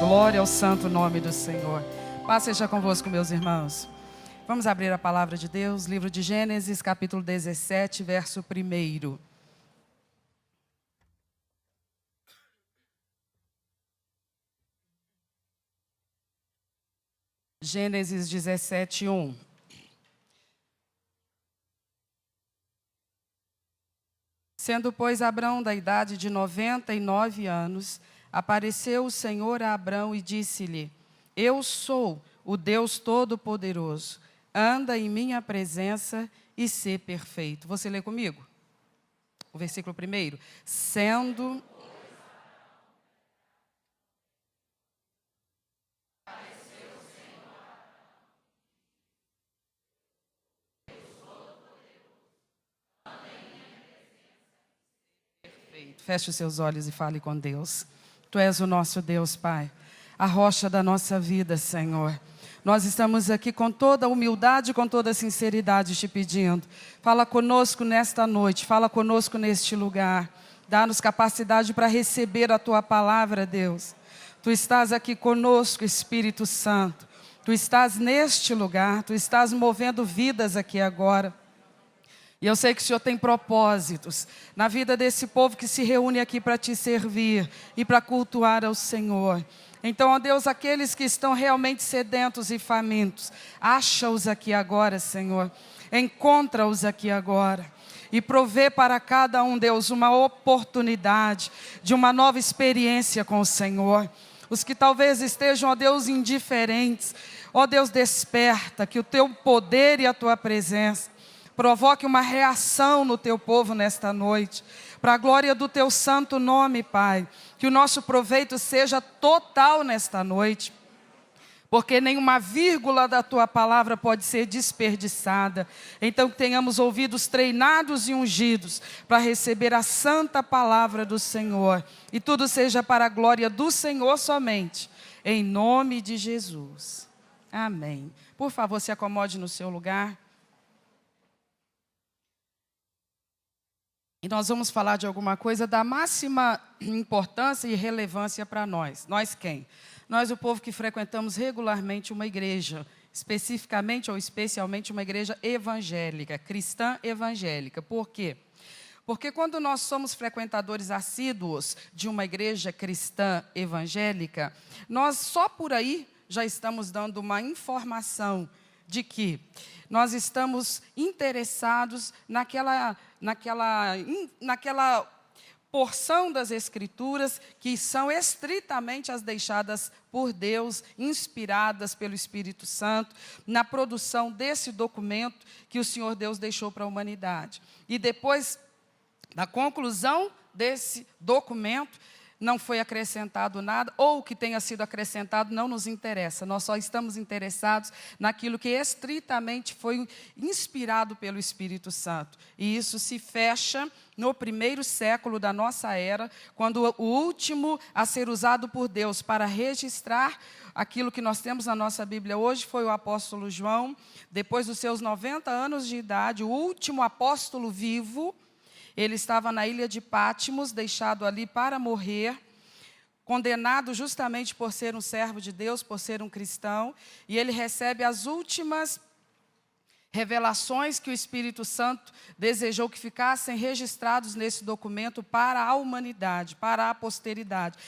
Glória ao santo nome do Senhor. Paz seja convosco, meus irmãos. Vamos abrir a palavra de Deus, livro de Gênesis, capítulo 17, verso 1. Gênesis 17, 1. Sendo, pois, Abrão da idade de 99 anos, apareceu o Senhor a Abrão e disse-lhe: Eu sou o Deus Todo-Poderoso, anda em minha presença e sê perfeito. Você lê comigo? O versículo 1. Sendo... Feche os seus olhos e fale com Deus. Tu és o nosso Deus, Pai, a rocha da nossa vida, Senhor. Nós estamos aqui com toda a humildade, com toda a sinceridade te pedindo. Fala conosco nesta noite, fala conosco neste lugar. Dá-nos capacidade para receber a Tua palavra, Deus. Tu estás aqui conosco, Espírito Santo. Tu estás neste lugar, Tu estás movendo vidas aqui agora. E eu sei que o Senhor tem propósitos na vida desse povo que se reúne aqui para te servir e para cultuar ao Senhor. Então, ó Deus, aqueles que estão realmente sedentos e famintos, acha-os aqui agora, Senhor. Encontra-os aqui agora. E provê para cada um, Deus, uma oportunidade de uma nova experiência com o Senhor. Os que talvez estejam, ó Deus, indiferentes, ó Deus, desperta que o Teu poder e a Tua presença provoque uma reação no Teu povo nesta noite, para a glória do Teu santo nome, Pai, que o nosso proveito seja total nesta noite, porque nenhuma vírgula da Tua palavra pode ser desperdiçada. Então que tenhamos ouvidos treinados e ungidos, para receber a santa palavra do Senhor, e tudo seja para a glória do Senhor somente, em nome de Jesus. Amém. Por favor, se acomode no seu lugar. E nós vamos falar de alguma coisa da máxima importância e relevância para nós. Nós quem? Nós, o povo que frequentamos regularmente uma igreja, especificamente ou especialmente uma igreja evangélica, cristã evangélica. Por quê? Porque quando nós somos frequentadores assíduos de uma igreja cristã evangélica, nós só por aí já estamos dando uma informação de que nós estamos interessados naquela porção das Escrituras que são estritamente as deixadas por Deus, inspiradas pelo Espírito Santo, na produção desse documento que o Senhor Deus deixou para a humanidade. E depois da conclusão desse documento, não foi acrescentado nada, ou o que tenha sido acrescentado não nos interessa. Nós só estamos interessados naquilo que estritamente foi inspirado pelo Espírito Santo. E isso se fecha no 1º século da nossa era, quando o último a ser usado por Deus para registrar aquilo que nós temos na nossa Bíblia hoje foi o apóstolo João. Depois dos seus 90 anos de idade, o último apóstolo vivo. Ele estava na ilha de Patmos, deixado ali para morrer, condenado justamente por ser um servo de Deus, por ser um cristão, e ele recebe as últimas revelações que o Espírito Santo desejou que ficassem registrados nesse documento para a humanidade, para a posteridade.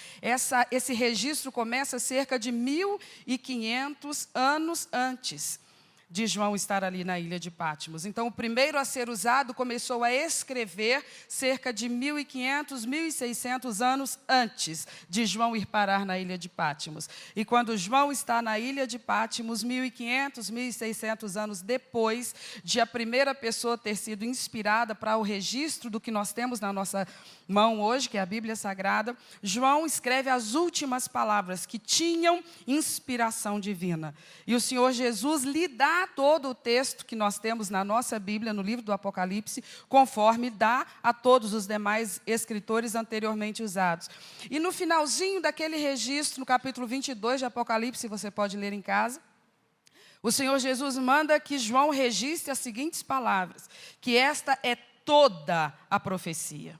Esse registro começa cerca de 1500 anos antes de João estar ali na ilha de Patmos. Então, o primeiro a ser usado começou a escrever cerca de 1500, 1600 anos antes de João ir parar na ilha de Patmos. E quando João está na ilha de Patmos, 1500, 1600 anos depois de a primeira pessoa ter sido inspirada para o registro do que nós temos na nossa mão hoje, que é a Bíblia Sagrada, João escreve as últimas palavras que tinham inspiração divina. E o Senhor Jesus lhe dá todo o texto que nós temos na nossa Bíblia, no livro do Apocalipse, conforme dá a todos os demais escritores anteriormente usados. E no finalzinho daquele registro, no capítulo 22 de Apocalipse, você pode ler em casa, o Senhor Jesus manda que João registre as seguintes palavras, que esta é toda a profecia,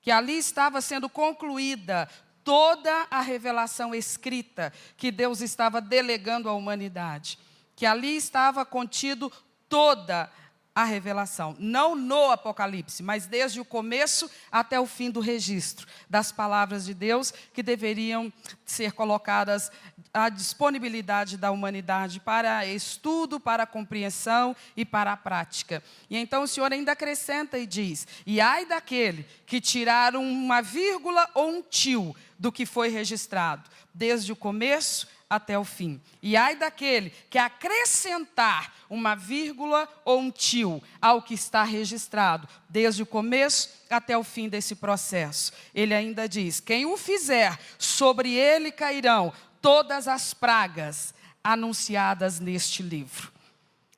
que ali estava sendo concluída toda a revelação escrita que Deus estava delegando à humanidade, que ali estava contido toda a revelação, não no Apocalipse, mas desde o começo até o fim do registro das palavras de Deus que deveriam ser colocadas à disponibilidade da humanidade para estudo, para compreensão e para a prática. E então o Senhor ainda acrescenta e diz: e ai daquele que tirar uma vírgula ou um tio do que foi registrado, desde o começo até o fim. E ai daquele que acrescentar uma vírgula ou um tio ao que está registrado, desde o começo até o fim desse processo. Ele ainda diz: quem o fizer, sobre ele cairão todas as pragas anunciadas neste livro.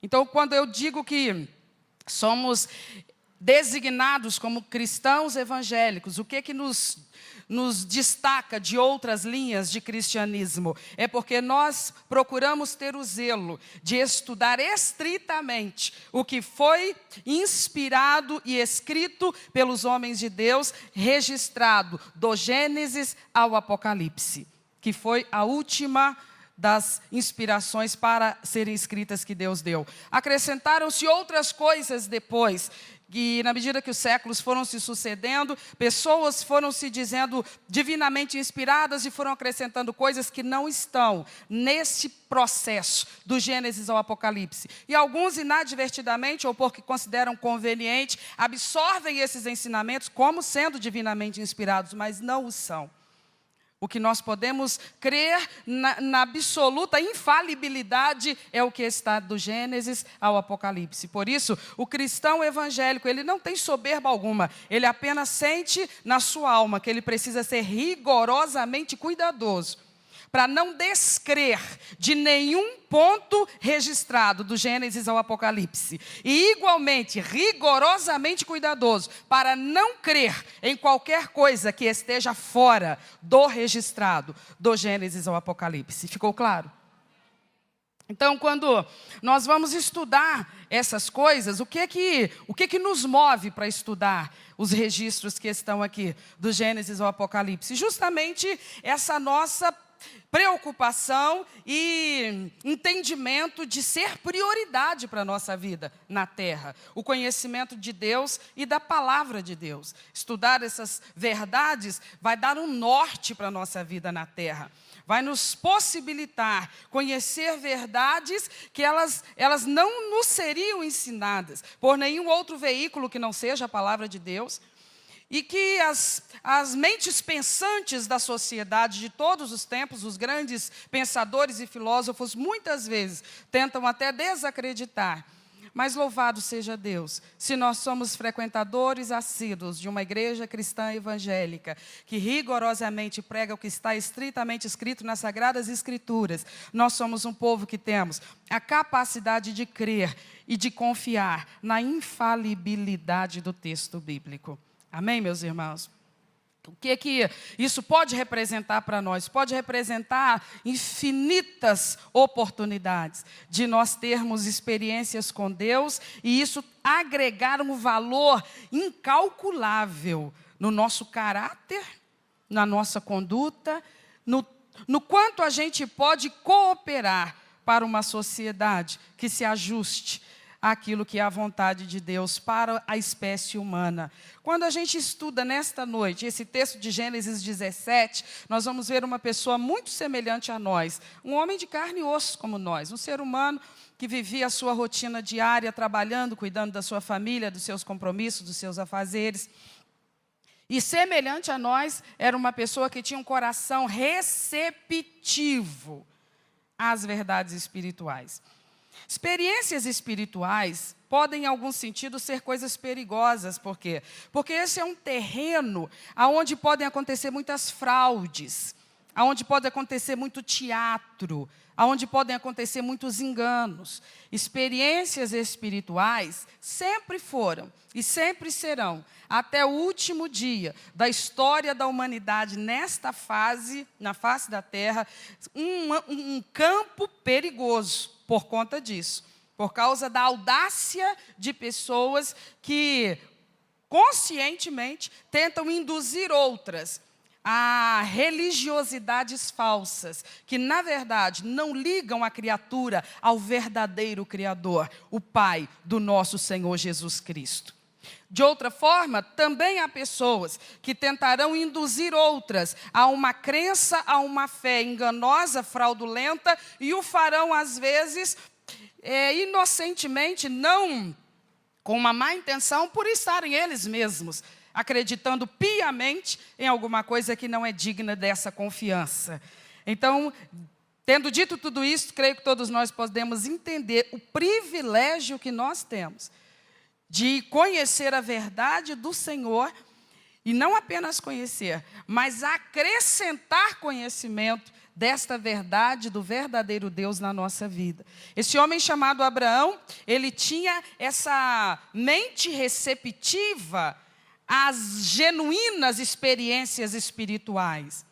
Então, quando eu digo que somos designados como cristãos evangélicos, o que nos destaca de outras linhas de cristianismo? É porque nós procuramos ter o zelo de estudar estritamente o que foi inspirado e escrito pelos homens de Deus, registrado do Gênesis ao Apocalipse, que foi a última das inspirações para serem escritas que Deus deu. Acrescentaram-se outras coisas depois, que na medida que os séculos foram se sucedendo, pessoas foram se dizendo divinamente inspiradas e foram acrescentando coisas que não estão nesse processo do Gênesis ao Apocalipse. E alguns inadvertidamente, ou porque consideram conveniente, absorvem esses ensinamentos como sendo divinamente inspirados, mas não o são. O que nós podemos crer na absoluta infalibilidade é o que está do Gênesis ao Apocalipse. Por isso, o cristão evangélico, ele não tem soberba alguma. Ele apenas sente na sua alma que ele precisa ser rigorosamente cuidadoso para não descrer de nenhum ponto registrado do Gênesis ao Apocalipse. E igualmente, rigorosamente cuidadoso para não crer em qualquer coisa que esteja fora do registrado do Gênesis ao Apocalipse. Ficou claro? Então, quando nós vamos estudar essas coisas, o que nos move para estudar os registros que estão aqui do Gênesis ao Apocalipse? Justamente essa nossa preocupação e entendimento de ser prioridade para a nossa vida na terra. O conhecimento de Deus e da palavra de Deus. Estudar essas verdades vai dar um norte para a nossa vida na terra. Vai nos possibilitar conhecer verdades que elas não nos seriam ensinadas por nenhum outro veículo que não seja a palavra de Deus. E que as mentes pensantes da sociedade de todos os tempos, os grandes pensadores e filósofos, muitas vezes tentam até desacreditar. Mas louvado seja Deus, se nós somos frequentadores assíduos de uma igreja cristã evangélica, que rigorosamente prega o que está estritamente escrito nas Sagradas Escrituras, nós somos um povo que temos a capacidade de crer e de confiar na infalibilidade do texto bíblico. Amém, meus irmãos? O que isso pode representar para nós? Pode representar infinitas oportunidades de nós termos experiências com Deus e isso agregar um valor incalculável no nosso caráter, na nossa conduta, no quanto a gente pode cooperar para uma sociedade que se ajuste àquilo que é a vontade de Deus para a espécie humana. Quando a gente estuda nesta noite esse texto de Gênesis 17, nós vamos ver uma pessoa muito semelhante a nós, um homem de carne e osso como nós, um ser humano que vivia a sua rotina diária, trabalhando, cuidando da sua família, dos seus compromissos, dos seus afazeres. E semelhante a nós, era uma pessoa que tinha um coração receptivo às verdades espirituais. Experiências espirituais podem, em algum sentido, ser coisas perigosas. Por quê? Porque esse é um terreno onde podem acontecer muitas fraudes, onde pode acontecer muito teatro, onde podem acontecer muitos enganos. Experiências espirituais sempre foram e sempre serão, até o último dia da história da humanidade nesta fase, na face da terra, um campo perigoso. Por conta disso, por causa da audácia de pessoas que conscientemente tentam induzir outras a religiosidades falsas, que na verdade não ligam a criatura ao verdadeiro Criador, o Pai do nosso Senhor Jesus Cristo. De outra forma, também há pessoas que tentarão induzir outras a uma crença, a uma fé enganosa, fraudulenta, e o farão às vezes inocentemente, não com uma má intenção, por estarem eles mesmos acreditando piamente em alguma coisa que não é digna dessa confiança. Então, tendo dito tudo isso, creio que todos nós podemos entender o privilégio que nós temos de conhecer a verdade do Senhor, e não apenas conhecer, mas acrescentar conhecimento desta verdade do verdadeiro Deus na nossa vida. Esse homem chamado Abraão, ele tinha essa mente receptiva às genuínas experiências espirituais.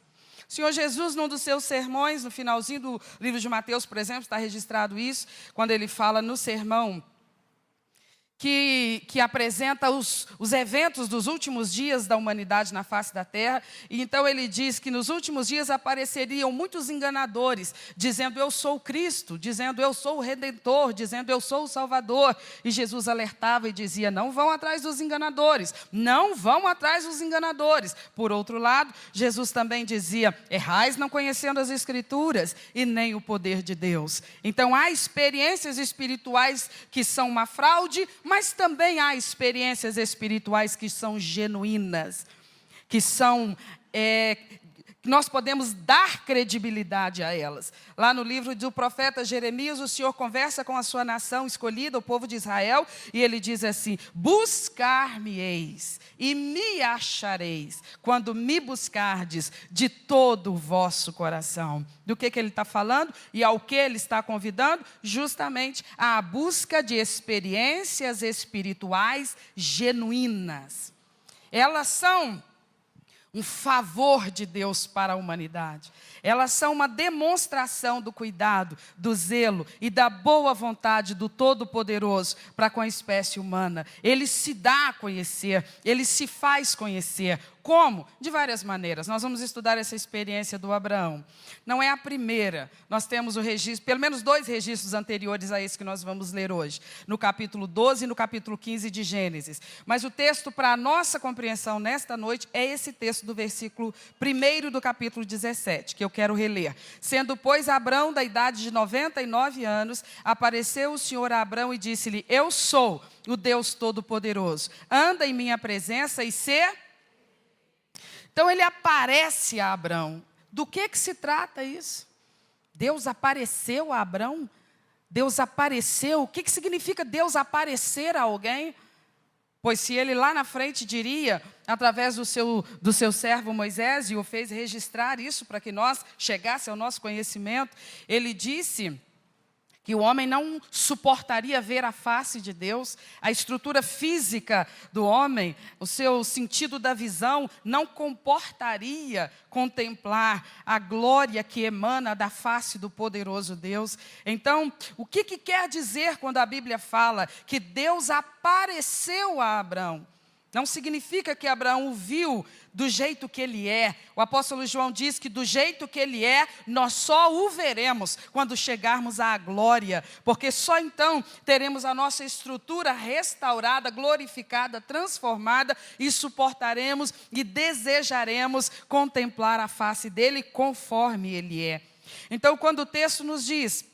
O Senhor Jesus, num dos seus sermões, no finalzinho do livro de Mateus, por exemplo, está registrado isso, quando ele fala no sermão que apresenta os eventos dos últimos dias da humanidade na face da terra. E então ele diz que nos últimos dias apareceriam muitos enganadores, dizendo eu sou o Cristo, dizendo eu sou o Redentor, dizendo eu sou o Salvador. E Jesus alertava e dizia, não vão atrás dos enganadores, não vão atrás dos enganadores. Por outro lado, Jesus também dizia, errais não conhecendo as Escrituras e nem o poder de Deus. Então há experiências espirituais que são uma fraude, mas também há experiências espirituais que são genuínas, que são, nós podemos dar credibilidade a elas. Lá no livro do profeta Jeremias, o Senhor conversa com a sua nação escolhida, o povo de Israel, e ele diz assim, buscar-me-eis e me achareis, quando me buscardes de todo o vosso coração. Do que ele está falando e ao que ele está convidando? Justamente à busca de experiências espirituais genuínas. Elas são um favor de Deus para a humanidade. Elas são uma demonstração do cuidado, do zelo e da boa vontade do Todo-Poderoso para com a espécie humana. Ele se dá a conhecer, ele se faz conhecer. Como? De várias maneiras. Nós vamos estudar essa experiência do Abraão. Não é a primeira. Nós temos o registro, pelo menos 2 registros anteriores a esse que nós vamos ler hoje. No capítulo 12 e no capítulo 15 de Gênesis. Mas o texto para a nossa compreensão nesta noite é esse texto do versículo 1 do capítulo 17, que eu quero reler. Sendo, pois, Abraão da idade de 99 anos, apareceu o Senhor a Abraão e disse-lhe, eu sou o Deus Todo-Poderoso. Anda em minha presença e ser... Então ele aparece a Abraão. Do que se trata isso? Deus apareceu a Abraão? Deus apareceu? O que significa Deus aparecer a alguém? Pois se ele lá na frente diria, através do seu servo Moisés, e o fez registrar isso para que nós chegasse ao nosso conhecimento, ele disse que o homem não suportaria ver a face de Deus, a estrutura física do homem, o seu sentido da visão, não comportaria contemplar a glória que emana da face do poderoso Deus. Então, o que quer dizer quando a Bíblia fala que Deus apareceu a Abraão? Não significa que Abraão o viu do jeito que ele é. O apóstolo João diz que do jeito que ele é, nós só o veremos quando chegarmos à glória. Porque só então teremos a nossa estrutura restaurada, glorificada, transformada e suportaremos e desejaremos contemplar a face dele conforme ele é. Então, quando o texto nos diz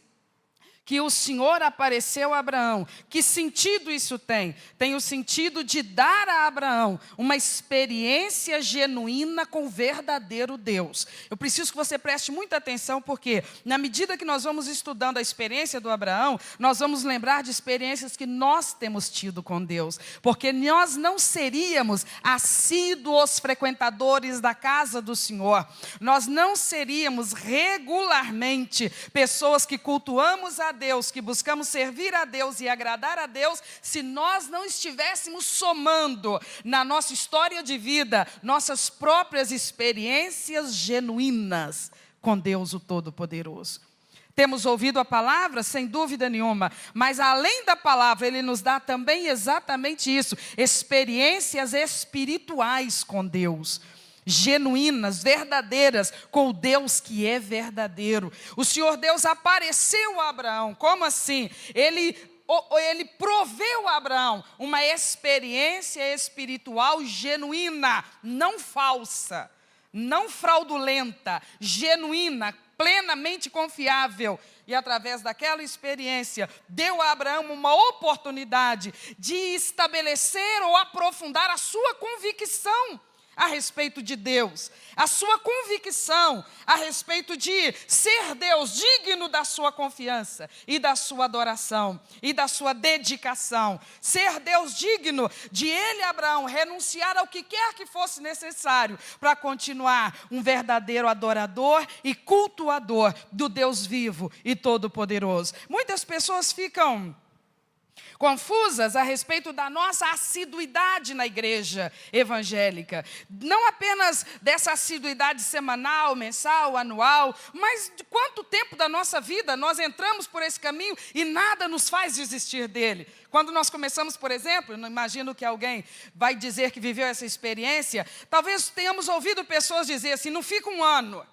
que o Senhor apareceu a Abraão, que sentido isso tem? Tem o sentido de dar a Abraão uma experiência genuína com o verdadeiro Deus. Eu preciso que você preste muita atenção, porque na medida que nós vamos estudando a experiência do Abraão, nós vamos lembrar de experiências que nós temos tido com Deus, porque nós não seríamos assíduos frequentadores da casa do Senhor, nós não seríamos regularmente pessoas que cultuamos a Deus, que buscamos servir a Deus e agradar a Deus, se nós não estivéssemos somando na nossa história de vida, nossas próprias experiências genuínas com Deus o Todo-Poderoso. Temos ouvido a palavra? Sem dúvida nenhuma, mas além da palavra, Ele nos dá também exatamente isso, experiências espirituais com Deus. genuínas, verdadeiras, com o Deus que é verdadeiro. O Senhor Deus apareceu a Abraão. Como assim? Ele proveu a Abraão uma experiência espiritual genuína, não falsa, não fraudulenta, genuína, plenamente confiável. E através daquela experiência, deu a Abraão uma oportunidade de estabelecer ou aprofundar a sua convicção a respeito de Deus, a sua convicção a respeito de ser Deus digno da sua confiança e da sua adoração e da sua dedicação. Ser Deus digno de ele, Abraão, renunciar ao que quer que fosse necessário para continuar um verdadeiro adorador e cultuador do Deus vivo e todo-poderoso. Muitas pessoas ficam confusas a respeito da nossa assiduidade na igreja evangélica. Não apenas dessa assiduidade semanal, mensal, anual, mas de quanto tempo da nossa vida nós entramos por esse caminho e nada nos faz desistir dele. Quando nós começamos, por exemplo, não imagino que alguém vai dizer que viveu essa experiência, talvez tenhamos ouvido pessoas dizer assim, não fica um ano.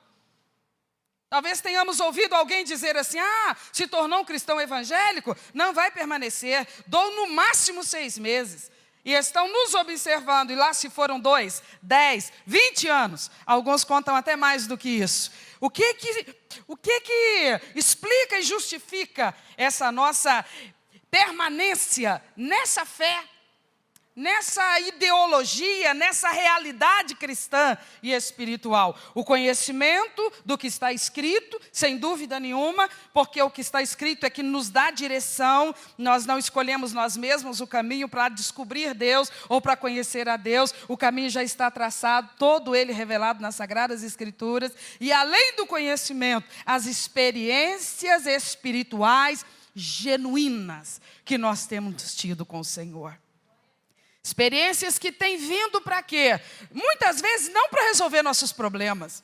Talvez tenhamos ouvido alguém dizer assim, se tornou um cristão evangélico, não vai permanecer, dou no máximo 6 meses. E estão nos observando, e lá se foram 2, 10, 20 anos, alguns contam até mais do que isso. O que que explica e justifica essa nossa permanência nessa fé, nessa ideologia, nessa realidade cristã e espiritual? O conhecimento do que está escrito, sem dúvida nenhuma, porque o que está escrito é que nos dá direção, nós não escolhemos nós mesmos o caminho para descobrir Deus ou para conhecer a Deus, o caminho já está traçado, todo ele revelado nas Sagradas Escrituras, e além do conhecimento, as experiências espirituais genuínas que nós temos tido com o Senhor. Experiências que têm vindo para quê? Muitas vezes não para resolver nossos problemas.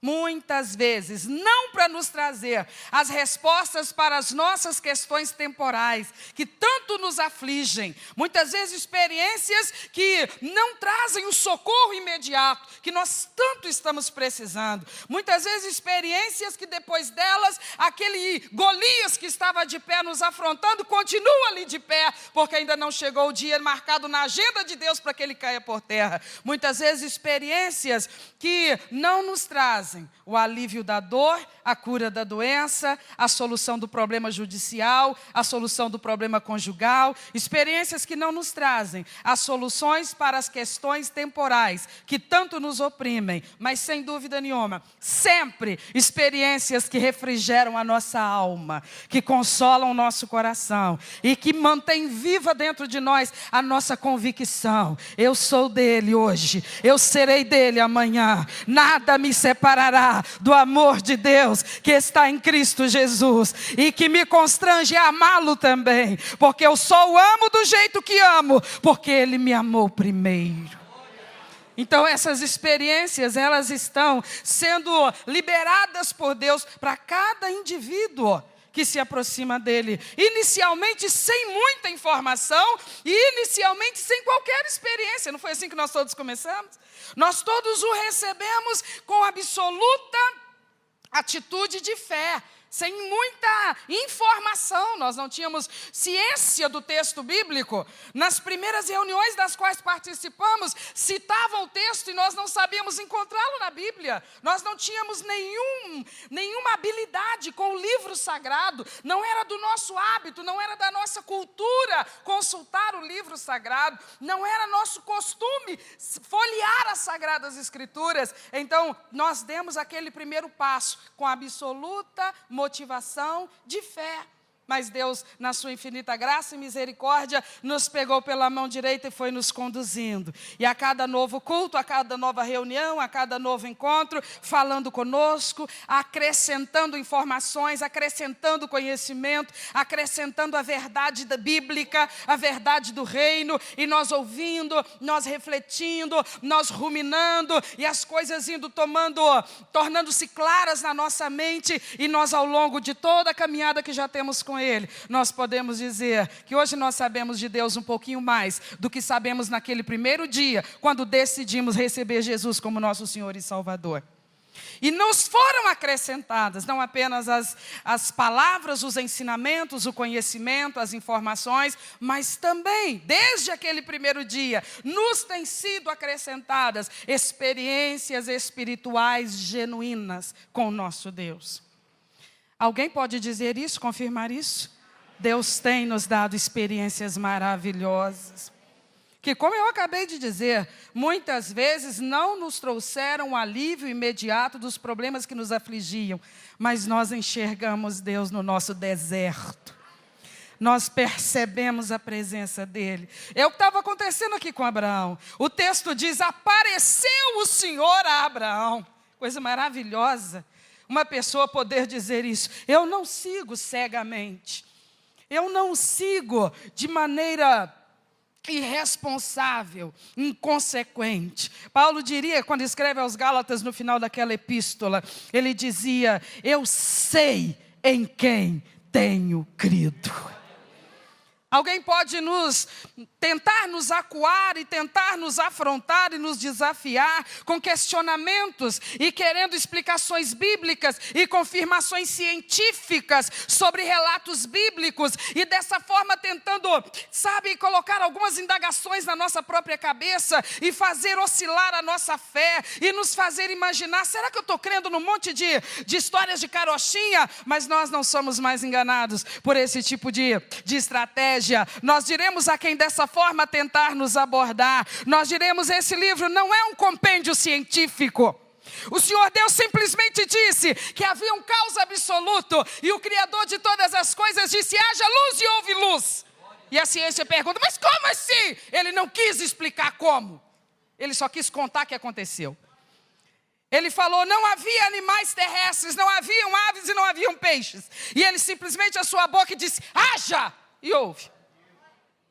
Muitas vezes não para nos trazer as respostas para as nossas questões temporais, que tanto nos afligem. Muitas vezes experiências que não trazem o socorro imediato, que nós tanto estamos precisando. Muitas vezes experiências que depois delas, aquele Golias que estava de pé nos afrontando, continua ali de pé, porque ainda não chegou o dia marcado na agenda de Deus para que ele caia por terra. Muitas vezes experiências que não nos trazem o alívio da dor, a cura da doença, a solução do problema judicial, a solução do problema conjugal, experiências que não nos trazem as soluções para as questões temporais que tanto nos oprimem, mas sem dúvida nenhuma, sempre experiências que refrigeram a nossa alma, que consolam o nosso coração e que mantêm viva dentro de nós a nossa convicção. Eu sou dele hoje, eu serei dele amanhã, nada me separará do amor de Deus que está em Cristo Jesus e que me constrange a amá-lo também, porque eu só o amo do jeito que amo, porque ele me amou primeiro. Então essas experiências, elas estão sendo liberadas por Deus para cada indivíduo que se aproxima dele, inicialmente sem muita informação e inicialmente sem qualquer experiência. Não foi assim que nós todos começamos? Nós todos o recebemos com absoluta atitude de fé, sem muita informação. Nós não tínhamos ciência do texto bíblico. Nas primeiras reuniões das quais participamos, citavam o texto e nós não sabíamos encontrá-lo na Bíblia. Nós não tínhamos nenhuma habilidade com o livro sagrado. Não era do nosso hábito, não era da nossa cultura consultar o livro sagrado. Não era nosso costume folhear as Sagradas Escrituras. Então, nós demos aquele primeiro passo com absoluta motivação de fé. Mas Deus, na sua infinita graça e misericórdia, nos pegou pela mão direita e foi nos conduzindo. E a cada novo culto, a cada nova reunião, a cada novo encontro, falando conosco, acrescentando informações, acrescentando conhecimento, acrescentando a verdade da bíblica, a verdade do reino, e nós ouvindo, nós refletindo, nós ruminando, e as coisas indo tornando-se claras na nossa mente, e nós ao longo de toda a caminhada que já temos com com Ele, nós podemos dizer que hoje nós sabemos de Deus um pouquinho mais do que sabemos naquele primeiro dia, quando decidimos receber Jesus como nosso Senhor e Salvador. E nos foram acrescentadas não apenas as palavras, os ensinamentos, o conhecimento, as informações, mas também, desde aquele primeiro dia, nos têm sido acrescentadas experiências espirituais genuínas com o nosso Deus. Alguém pode dizer isso, confirmar isso? Deus tem nos dado experiências maravilhosas, que, como eu acabei de dizer, muitas vezes não nos trouxeram o alívio imediato dos problemas que nos afligiam, mas nós enxergamos Deus no nosso deserto. Nós percebemos a presença dEle. É o que estava acontecendo aqui com Abraão. O texto diz, apareceu o Senhor a Abraão. Coisa maravilhosa, uma pessoa poder dizer isso. Eu não sigo cegamente. Eu não sigo de maneira irresponsável, inconsequente. Paulo diria, quando escreve aos Gálatas no final daquela epístola, ele dizia, eu sei em quem tenho crido. Alguém pode tentar nos acuar e tentar nos afrontar e nos desafiar com questionamentos e querendo explicações bíblicas e confirmações científicas sobre relatos bíblicos e dessa forma tentando, colocar algumas indagações na nossa própria cabeça e fazer oscilar a nossa fé e nos fazer imaginar, será que eu estou crendo num monte de histórias de carochinha? Mas nós não somos mais enganados por esse tipo de estratégia. Nós diremos a quem dessa forma tentar nos abordar, nós diremos, esse livro não é um compêndio científico. O Senhor Deus simplesmente disse que havia um caos absoluto e o Criador de todas as coisas disse, haja luz e houve luz. E a ciência pergunta, mas como assim? Ele não quis explicar como, ele só quis contar o que aconteceu. Ele falou, não havia animais terrestres, não haviam aves e não haviam peixes. E ele simplesmente a sua boca disse, haja! E houve.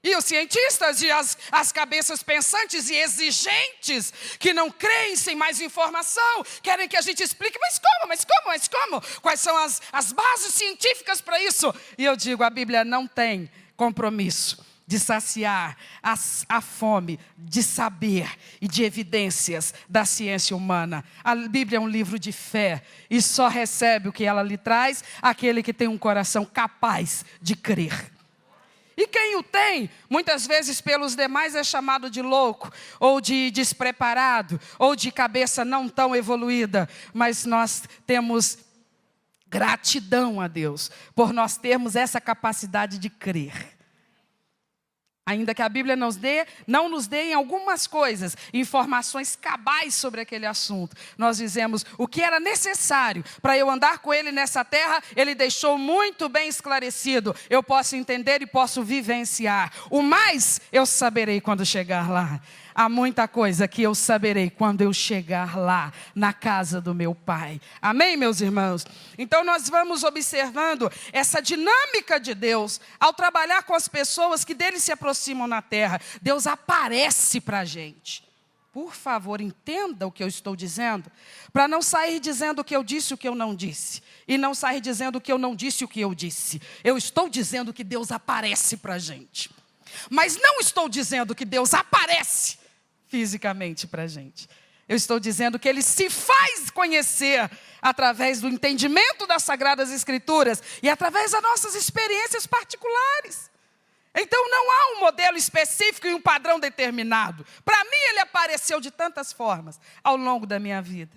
E os cientistas e as cabeças pensantes e exigentes, que não creem sem mais informação, querem que a gente explique, mas como? Quais são as bases científicas para isso? E eu digo, a Bíblia não tem compromisso de saciar a fome de saber e de evidências da ciência humana. A Bíblia é um livro de fé e só recebe o que ela lhe traz aquele que tem um coração capaz de crer. E quem o tem, muitas vezes pelos demais é chamado de louco, ou de despreparado, ou de cabeça não tão evoluída. Mas nós temos gratidão a Deus, por nós termos essa capacidade de crer. Ainda que a Bíblia não nos dê em algumas coisas informações cabais sobre aquele assunto. Nós dizemos o que era necessário para eu andar com Ele nessa terra, Ele deixou muito bem esclarecido. Eu posso entender e posso vivenciar. O mais eu saberei quando chegar lá. Há muita coisa que eu saberei quando eu chegar lá, na casa do meu Pai. Amém, meus irmãos? Então nós vamos observando essa dinâmica de Deus, ao trabalhar com as pessoas que dele se aproximam na terra. Deus aparece para a gente. Por favor, entenda o que eu estou dizendo, para não sair dizendo o que eu disse e o que eu não disse. E não sair dizendo o que eu não disse e o que eu disse. Eu estou dizendo que Deus aparece para a gente. Mas não estou dizendo que Deus aparece fisicamente para a gente. Eu estou dizendo que Ele se faz conhecer através do entendimento das Sagradas Escrituras e através das nossas experiências particulares. Então não há um modelo específico e um padrão determinado. Para mim Ele apareceu de tantas formas ao longo da minha vida.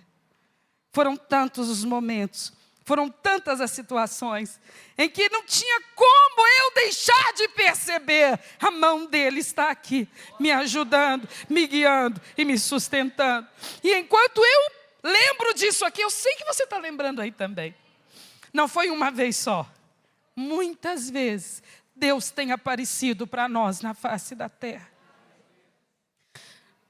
Foram tantos os momentos, foram tantas as situações em que não tinha como eu deixar de perceber. A mão dele está aqui, me ajudando, me guiando e me sustentando. E enquanto eu lembro disso aqui, eu sei que você está lembrando aí também. Não foi uma vez só. Muitas vezes Deus tem aparecido para nós na face da terra.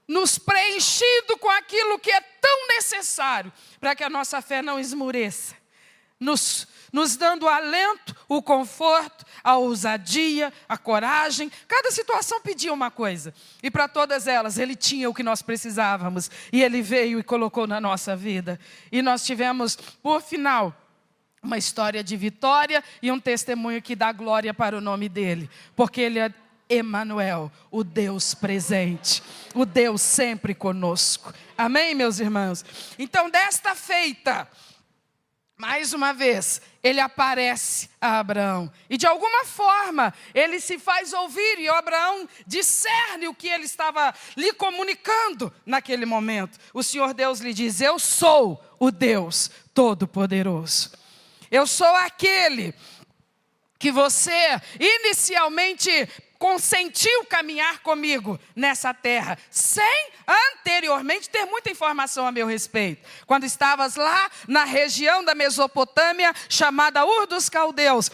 Nos preenchido com aquilo que é tão necessário para que a nossa fé não esmoreça. Nos dando alento, o conforto, a ousadia, a coragem. Cada situação pedia uma coisa. E para todas elas, Ele tinha o que nós precisávamos. E Ele veio e colocou na nossa vida. E nós tivemos, por final, uma história de vitória e um testemunho que dá glória para o nome dele. Porque ele é Emanuel, o Deus presente, o Deus sempre conosco. Amém, meus irmãos? Então, desta feita, mais uma vez, ele aparece a Abraão. E de alguma forma, ele se faz ouvir. E Abraão discerne o que ele estava lhe comunicando naquele momento. O Senhor Deus lhe diz: eu sou o Deus Todo-Poderoso. Eu sou aquele que você inicialmente consentiu caminhar comigo nessa terra, sem anteriormente ter muita informação a meu respeito. Quando estavas lá na região da Mesopotâmia, chamada Ur dos Caldeus,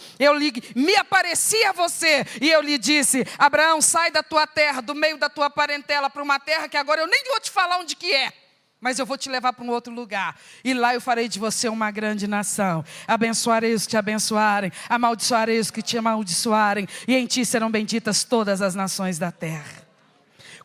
me apareci a você e eu lhe disse: Abraão, sai da tua terra, do meio da tua parentela, para uma terra que agora eu nem vou te falar onde que é. Mas eu vou te levar para um outro lugar. E lá eu farei de você uma grande nação. Abençoarei os que te abençoarem. Amaldiçoarei os que te amaldiçoarem. E em ti serão benditas todas as nações da terra.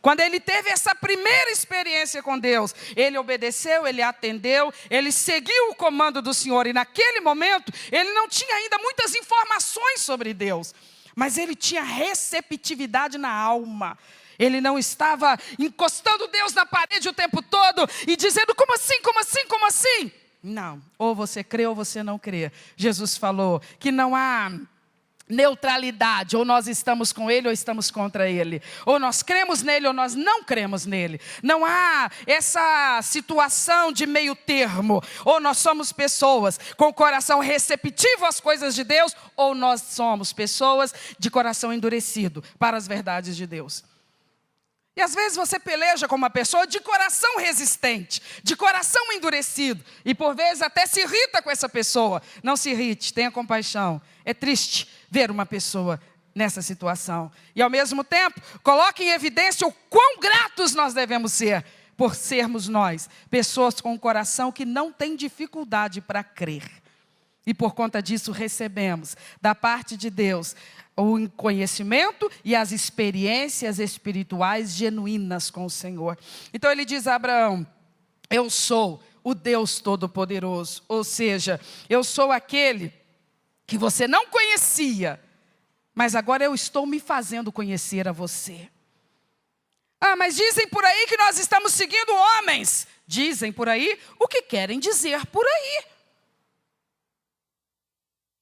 Quando ele teve essa primeira experiência com Deus, ele obedeceu, ele atendeu, ele seguiu o comando do Senhor. E naquele momento, ele não tinha ainda muitas informações sobre Deus. Mas ele tinha receptividade na alma. Ele não estava encostando Deus na parede o tempo todo e dizendo: como assim, como assim, como assim? Não, ou você crê ou você não crê. Jesus falou que não há neutralidade, ou nós estamos com Ele ou estamos contra Ele. Ou nós cremos nele ou nós não cremos nele. Não há essa situação de meio termo. Ou nós somos pessoas com coração receptivo às coisas de Deus, ou nós somos pessoas de coração endurecido para as verdades de Deus. E às vezes você peleja com uma pessoa de coração resistente, de coração endurecido. E por vezes até se irrita com essa pessoa. Não se irrite, tenha compaixão. É triste ver uma pessoa nessa situação. E ao mesmo tempo, coloque em evidência o quão gratos nós devemos ser. Por sermos nós, pessoas com um coração que não tem dificuldade para crer. E por conta disso recebemos da parte de Deus o conhecimento e as experiências espirituais genuínas com o Senhor. Então ele diz a Abraão: eu sou o Deus Todo-Poderoso. Ou seja, eu sou aquele que você não conhecia, mas agora eu estou me fazendo conhecer a você. Ah, mas dizem por aí que nós estamos seguindo homens. Dizem por aí o que querem dizer por aí.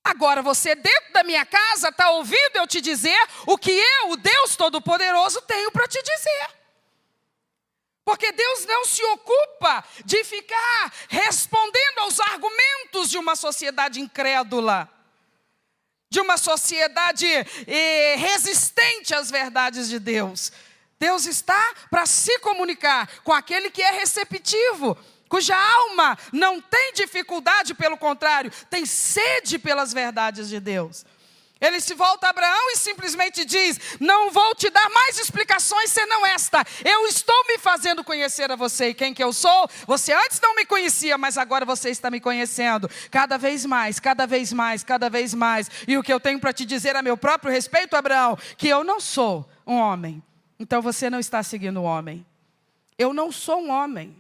Agora você dentro da minha casa está ouvindo eu te dizer o que eu, o Deus Todo-Poderoso, tenho para te dizer. Porque Deus não se ocupa de ficar respondendo aos argumentos de uma sociedade incrédula, de uma sociedade resistente às verdades de Deus. Deus está para se comunicar com aquele que é receptivo, cuja alma não tem dificuldade, pelo contrário, tem sede pelas verdades de Deus. Ele se volta a Abraão e simplesmente diz: não vou te dar mais explicações senão esta. Eu estou me fazendo conhecer a você. E quem que eu sou? Você antes não me conhecia, mas agora você está me conhecendo. Cada vez mais, cada vez mais, cada vez mais. E o que eu tenho para te dizer a meu próprio respeito, Abraão, que eu não sou um homem. Então você não está seguindo o homem. Eu não sou um homem.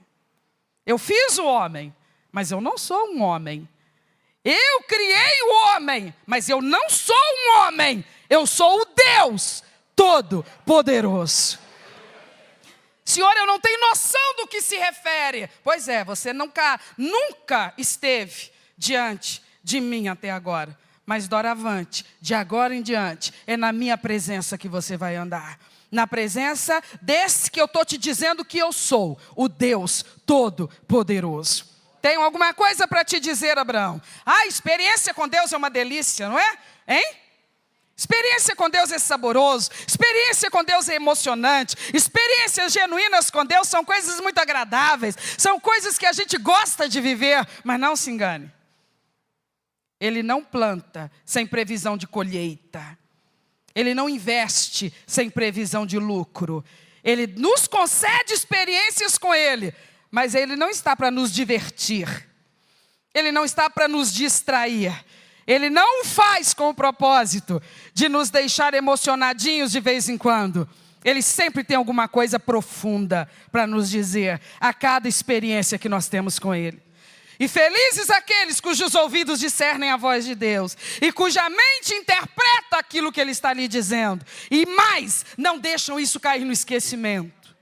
Eu fiz o homem, mas eu não sou um homem. Eu criei o homem, mas eu não sou um homem. Eu sou o Deus Todo-Poderoso. Senhor, eu não tenho noção do que se refere. Pois é, você nunca esteve diante de mim até agora. Mas doravante, de agora em diante, é na minha presença que você vai andar. Na presença desse que eu estou te dizendo que eu sou, o Deus Todo-Poderoso. Tenho alguma coisa para te dizer, Abraão? A experiência com Deus é uma delícia, não é? Hein? Experiência com Deus é saboroso, experiência com Deus é emocionante, experiências genuínas com Deus são coisas muito agradáveis, são coisas que a gente gosta de viver, mas não se engane. Ele não planta sem previsão de colheita. Ele não investe sem previsão de lucro. Ele nos concede experiências com Ele, mas Ele não está para nos divertir. Ele não está para nos distrair. Ele não o faz com o propósito de nos deixar emocionadinhos de vez em quando. Ele sempre tem alguma coisa profunda para nos dizer a cada experiência que nós temos com Ele. E felizes aqueles cujos ouvidos discernem a voz de Deus, e cuja mente interpreta aquilo que Ele está lhe dizendo. E mais, não deixam isso cair no esquecimento.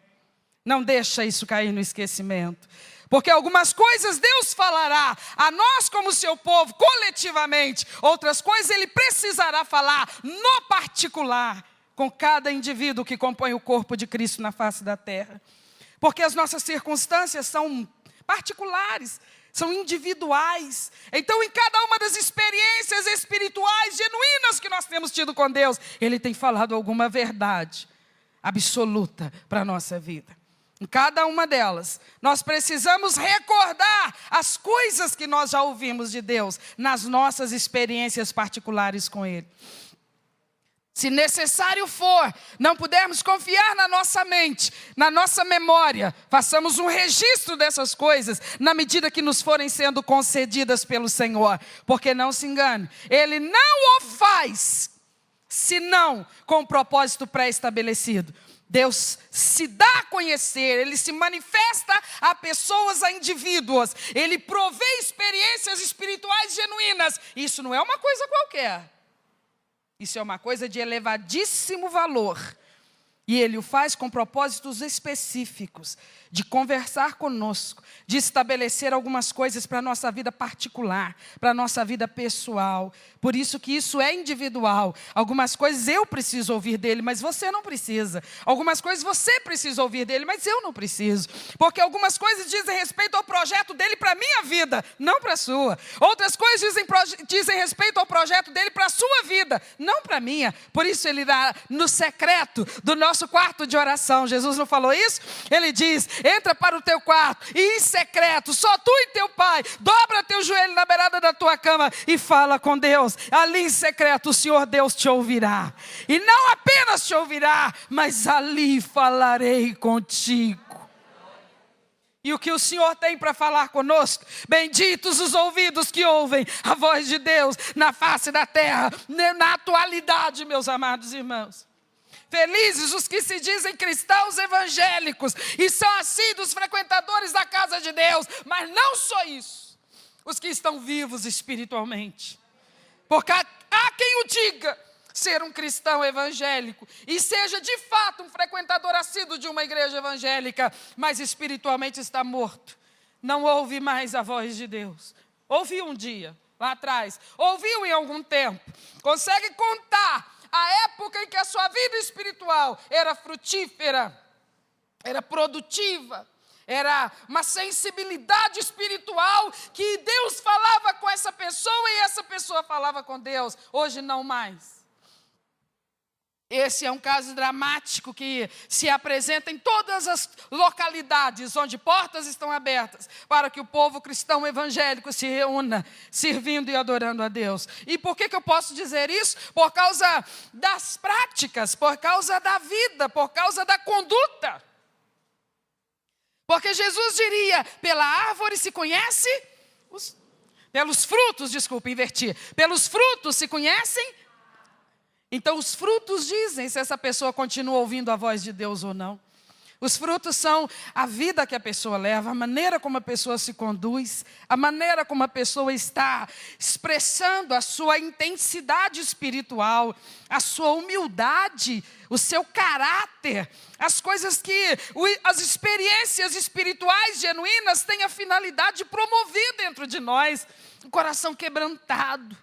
Não deixa isso cair no esquecimento. Porque algumas coisas Deus falará a nós como seu povo, coletivamente. Outras coisas Ele precisará falar no particular, com cada indivíduo que compõe o corpo de Cristo na face da terra. Porque as nossas circunstâncias são particulares, são individuais. Então, em cada uma das experiências espirituais genuínas que nós temos tido com Deus, Ele tem falado alguma verdade absoluta para a nossa vida. Em cada uma delas, nós precisamos recordar as coisas que nós já ouvimos de Deus nas nossas experiências particulares com Ele. Se necessário for, não pudermos confiar na nossa mente, na nossa memória, façamos um registro dessas coisas, na medida que nos forem sendo concedidas pelo Senhor. Porque não se engane, Ele não o faz, senão com um propósito pré-estabelecido. Deus se dá a conhecer, Ele se manifesta a pessoas, a indivíduos. Ele provê experiências espirituais genuínas. Isso não é uma coisa qualquer. Isso é uma coisa de elevadíssimo valor. E Ele o faz com propósitos específicos, de conversar conosco, de estabelecer algumas coisas para a nossa vida particular, para a nossa vida pessoal. Por isso que isso é individual. Algumas coisas eu preciso ouvir dEle, mas você não precisa. Algumas coisas você precisa ouvir dEle, mas eu não preciso. Porque algumas coisas dizem respeito ao projeto dEle para a minha vida, não para a sua. Outras coisas dizem respeito ao projeto dEle para a sua vida, não para a minha. Por isso Ele dá no secreto do nosso quarto de oração. Jesus não falou isso? Ele diz: entra para o teu quarto e em secreto, só tu e teu pai, dobra teu joelho na beirada da tua cama e fala com Deus. Ali em secreto o Senhor Deus te ouvirá. E não apenas te ouvirá, mas ali falarei contigo. E o que o Senhor tem para falar conosco? Benditos os ouvidos que ouvem a voz de Deus na face da terra, na atualidade, meus amados irmãos. Felizes os que se dizem cristãos evangélicos e são assíduos frequentadores da casa de Deus, mas não só isso, os que estão vivos espiritualmente. Porque há quem o diga ser um cristão evangélico e seja de fato um frequentador assíduo de uma igreja evangélica, mas espiritualmente está morto. Não ouve mais a voz de Deus. Ouviu um dia, lá atrás, ouviu em algum tempo, consegue contar a época em que a sua vida espiritual era frutífera, era produtiva, era uma sensibilidade espiritual que Deus falava com essa pessoa e essa pessoa falava com Deus. Hoje não mais. Esse é um caso dramático que se apresenta em todas as localidades onde portas estão abertas para que o povo cristão evangélico se reúna, servindo e adorando a Deus. E por que eu posso dizer isso? Por causa das práticas, por causa da vida, por causa da conduta. Porque Jesus diria, pela árvore se conhece, pelos frutos, inverti, pelos frutos se conhecem. Então os frutos dizem se essa pessoa continua ouvindo a voz de Deus ou não. Os frutos são a vida que a pessoa leva, a maneira como a pessoa se conduz, a maneira como a pessoa está expressando a sua intensidade espiritual, a sua humildade, o seu caráter, as coisas que as experiências espirituais genuínas têm a finalidade de promover dentro de nós. Um coração quebrantado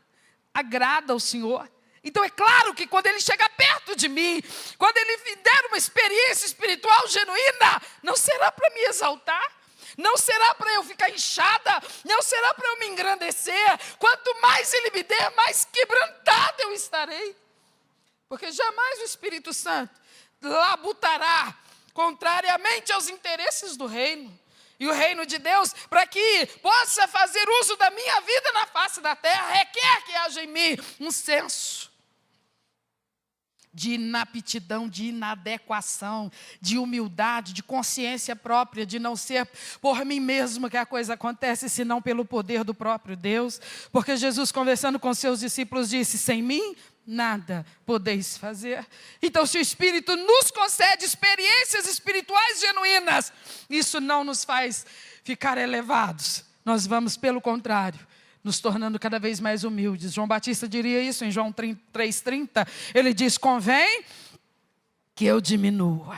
agrada ao Senhor. Então é claro que quando Ele chega perto de mim, quando Ele me der uma experiência espiritual genuína, não será para me exaltar, não será para eu ficar inchada, não será para eu me engrandecer. Quanto mais Ele me der, mais quebrantada eu estarei. Porque jamais o Espírito Santo labutará contrariamente aos interesses do reino. E o reino de Deus, para que possa fazer uso da minha vida na face da terra, requer que haja em mim um senso de inaptidão, de inadequação, de humildade, de consciência própria, de não ser por mim mesmo que a coisa acontece, senão pelo poder do próprio Deus. Porque Jesus, conversando com seus discípulos, disse: sem mim nada podeis fazer. Então, se o Espírito nos concede experiências espirituais genuínas, isso não nos faz ficar elevados nós vamos, pelo contrário, nos tornando cada vez mais humildes. João Batista diria isso em João 3,30. Ele diz: convém que eu diminua,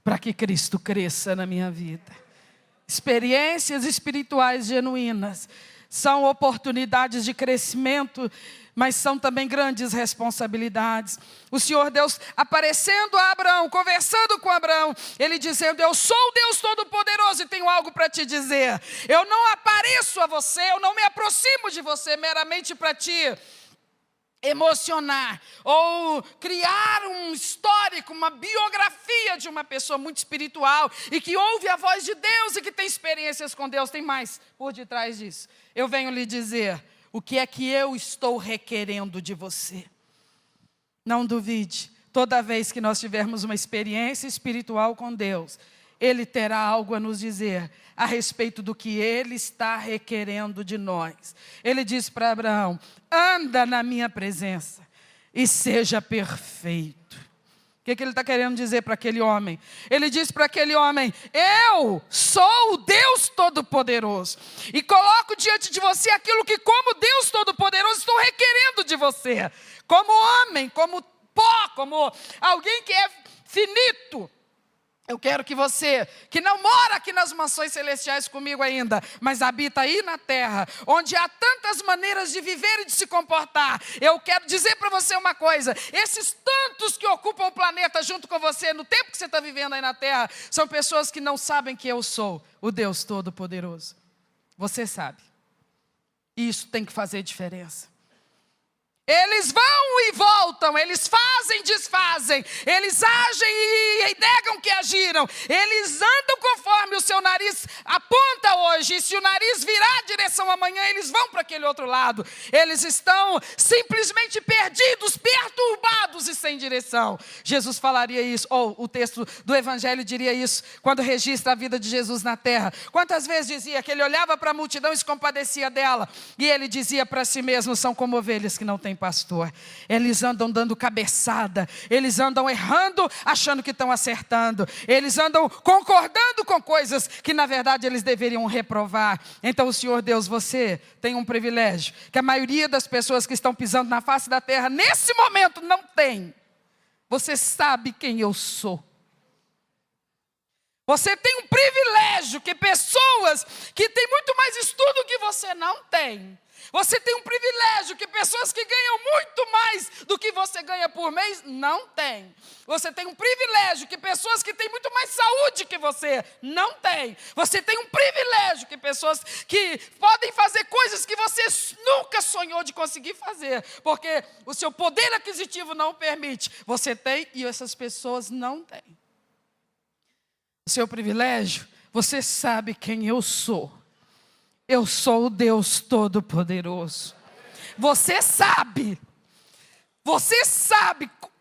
para que Cristo cresça na minha vida. Experiências espirituais genuínas são oportunidades de crescimento, mas são também grandes responsabilidades. O Senhor Deus aparecendo a Abraão, conversando com Abraão, Ele dizendo: eu sou o Deus Todo-Poderoso e tenho algo para te dizer. Eu não apareço a você, eu não me aproximo de você meramente para te emocionar ou criar um histórico, uma biografia de uma pessoa muito espiritual e que ouve a voz de Deus e que tem experiências com Deus. Tem mais por detrás disso. Eu venho lhe dizer o que é que eu estou requerendo de você. Não duvide, toda vez que nós tivermos uma experiência espiritual com Deus, Ele terá algo a nos dizer a respeito do que Ele está requerendo de nós. Ele disse para Abraão: anda na minha presença e seja perfeito. O que ele está querendo dizer para aquele homem? Ele diz para aquele homem: eu sou o Deus Todo-Poderoso e coloco diante de você aquilo que, como Deus Todo-Poderoso, estou requerendo de você. Como homem, como pó, como alguém que é finito. Eu quero que você, que não mora aqui nas mansões celestiais comigo ainda, mas habita aí na terra, onde há tantas maneiras de viver e de se comportar. Eu quero dizer para você uma coisa: esses tantos que ocupam o planeta junto com você, no tempo que você está vivendo aí na terra, são pessoas que não sabem que eu sou o Deus Todo-Poderoso. Você sabe. E isso tem que fazer diferença. Eles vão e voltam, eles fazem e desfazem, eles agem e negam que agiram, eles andam conforme o seu nariz aponta hoje, e se o nariz virar a direção amanhã, eles vão para aquele outro lado. Eles estão simplesmente perdidos, perturbados e sem direção. Jesus falaria isso, ou o texto do Evangelho diria isso, quando registra a vida de Jesus na terra. Quantas vezes dizia que ele olhava para a multidão e se compadecia dela, e ele dizia para si mesmo: são como ovelhas que não têm pastor. Eles andam dando cabeçada, eles andam errando, achando que estão acertando, eles andam concordando com coisas que na verdade eles deveriam reprovar. Então o Senhor Deus, você tem um privilégio que a maioria das pessoas que estão pisando na face da terra nesse momento não tem. Você sabe quem eu sou. Você tem um privilégio que pessoas que têm muito mais estudo que você não têm. Você tem um privilégio que pessoas que ganham muito mais do que você ganha por mês não têm. Você tem um privilégio que pessoas que têm muito mais saúde que você não têm. Você tem um privilégio que pessoas que podem fazer coisas que você nunca sonhou de conseguir fazer, porque o seu poder aquisitivo não permite. Você tem e essas pessoas não têm. O seu privilégio, você sabe quem eu sou. Eu sou o Deus Todo-Poderoso. Você sabe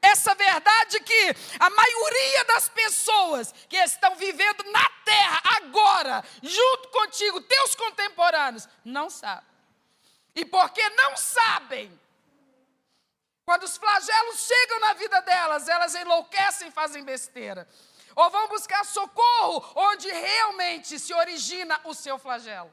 essa verdade que a maioria das pessoas que estão vivendo na terra agora, junto contigo, teus contemporâneos, não sabem. E porque não sabem, quando os flagelos chegam na vida delas, elas enlouquecem e fazem besteira. Ou vão buscar socorro onde realmente se origina o seu flagelo.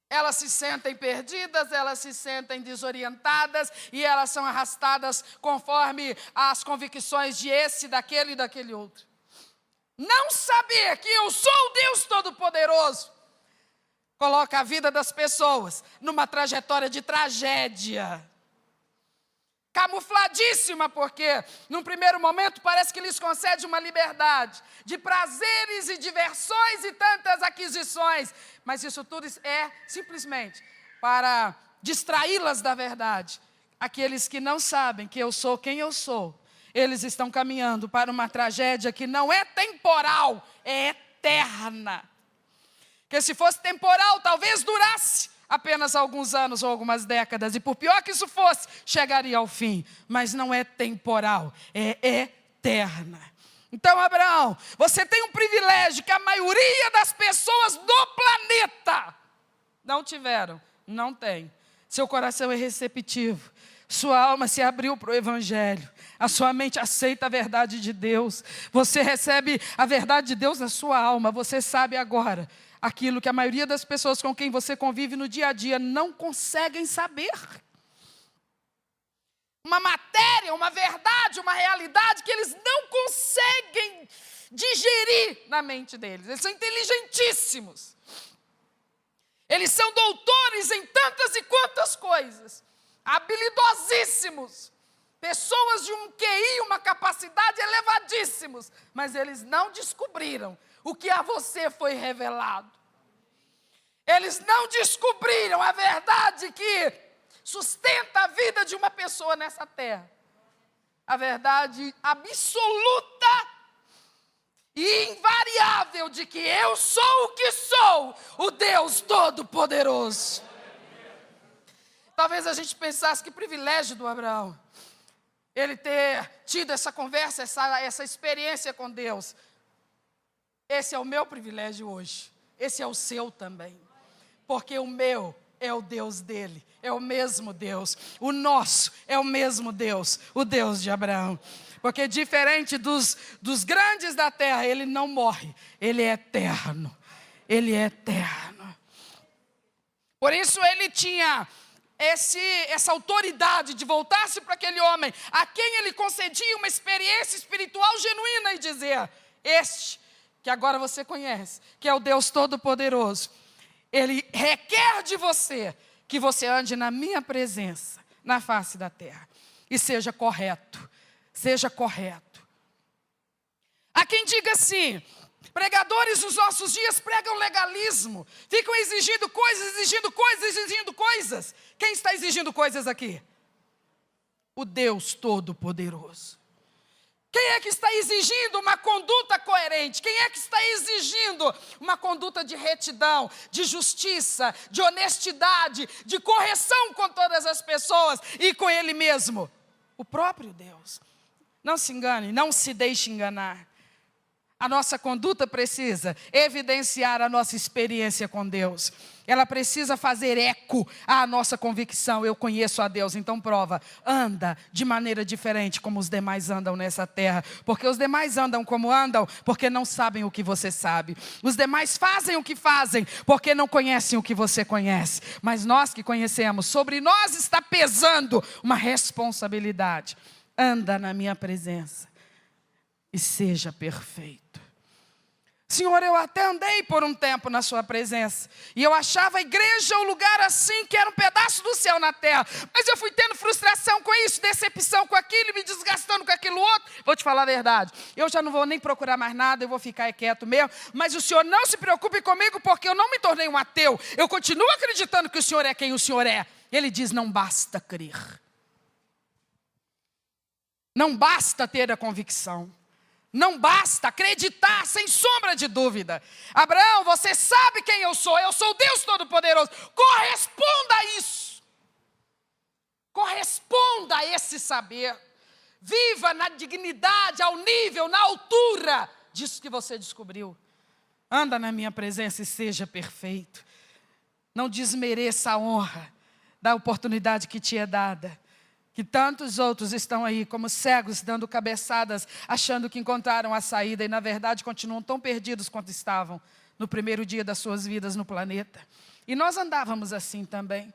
Elas se sentem perdidas, elas se sentem desorientadas e elas são arrastadas conforme as convicções de esse, daquele e daquele outro. Não saber que eu sou o Deus Todo-Poderoso coloca a vida das pessoas numa trajetória de tragédia. Camufladíssima, porque num primeiro momento parece que lhes concede uma liberdade de prazeres e diversões e tantas aquisições, mas isso tudo é simplesmente para distraí-las da verdade. Aqueles que não sabem que eu sou quem eu sou, eles estão caminhando para uma tragédia que não é temporal, é eterna. Porque se fosse temporal, talvez durasse apenas alguns anos ou algumas décadas, e por pior que isso fosse, chegaria ao fim. Mas não é temporal, é eterna. Então, Abraão, você tem um privilégio que a maioria das pessoas do planeta não tiveram, não tem. Seu coração é receptivo, sua alma se abriu para o Evangelho, a sua mente aceita a verdade de Deus, você recebe a verdade de Deus na sua alma, você sabe agora aquilo que a maioria das pessoas com quem você convive no dia a dia não conseguem saber. Uma matéria, uma verdade, uma realidade que eles não conseguem digerir na mente deles. Eles são inteligentíssimos. Eles são doutores em tantas e quantas coisas. Habilidosíssimos. Pessoas de um QI, uma capacidade elevadíssimos. Mas eles não descobriram o que a você foi revelado. Eles não descobriram a verdade que sustenta a vida de uma pessoa nessa terra. A verdade absoluta e invariável de que eu sou o que sou, o Deus Todo-Poderoso. Talvez a gente pensasse que privilégio do Abraão, ele ter tido essa conversa, essa experiência com Deus. Esse é o meu privilégio hoje, esse é o seu também, porque o meu é o Deus dele, é o mesmo Deus. O nosso é o mesmo Deus, o Deus de Abraão. Porque diferente dos grandes da terra, ele não morre, ele é eterno. Ele é eterno. Por isso ele tinha essa autoridade de voltar-se para aquele homem, a quem ele concedia uma experiência espiritual genuína e dizer: este que agora você conhece, que é o Deus Todo-Poderoso, ele requer de você que você ande na minha presença, na face da terra, e seja correto, seja correto. Há quem diga assim: pregadores dos nossos dias pregam legalismo, ficam exigindo coisas, exigindo coisas, exigindo coisas. Quem está exigindo coisas aqui? O Deus Todo-Poderoso. Quem é que está exigindo uma conduta coerente? Quem é que está exigindo uma conduta de retidão, de justiça, de honestidade, de correção com todas as pessoas e com Ele mesmo? O próprio Deus. Não se engane, não se deixe enganar. A nossa conduta precisa evidenciar a nossa experiência com Deus. Ela precisa fazer eco à nossa convicção. Eu conheço a Deus, então prova. Anda de maneira diferente como os demais andam nessa terra. Porque os demais andam como andam, porque não sabem o que você sabe. Os demais fazem o que fazem, porque não conhecem o que você conhece. Mas nós que conhecemos, sobre nós está pesando uma responsabilidade. Anda na minha presença e seja perfeito. Senhor, eu até andei por um tempo na sua presença, e eu achava a igreja um lugar assim, que era um pedaço do céu na terra, mas eu fui tendo frustração com isso, decepção com aquilo, me desgastando com aquilo outro. Vou te falar a verdade, eu já não vou nem procurar mais nada, eu vou ficar quieto mesmo, mas o Senhor não se preocupe comigo, porque eu não me tornei um ateu, eu continuo acreditando que o Senhor é quem o Senhor é. Ele diz: não basta crer, não basta ter a convicção, não basta acreditar sem sombra de dúvida. Abraão, você sabe quem eu sou o Deus Todo-Poderoso. Corresponda a isso. Corresponda a esse saber. Viva na dignidade, ao nível, na altura disso que você descobriu. Anda na minha presença e seja perfeito. Não desmereça a honra da oportunidade que te é dada. Que tantos outros estão aí como cegos, dando cabeçadas, achando que encontraram a saída e na verdade continuam tão perdidos quanto estavam no primeiro dia das suas vidas no planeta. E nós andávamos assim também,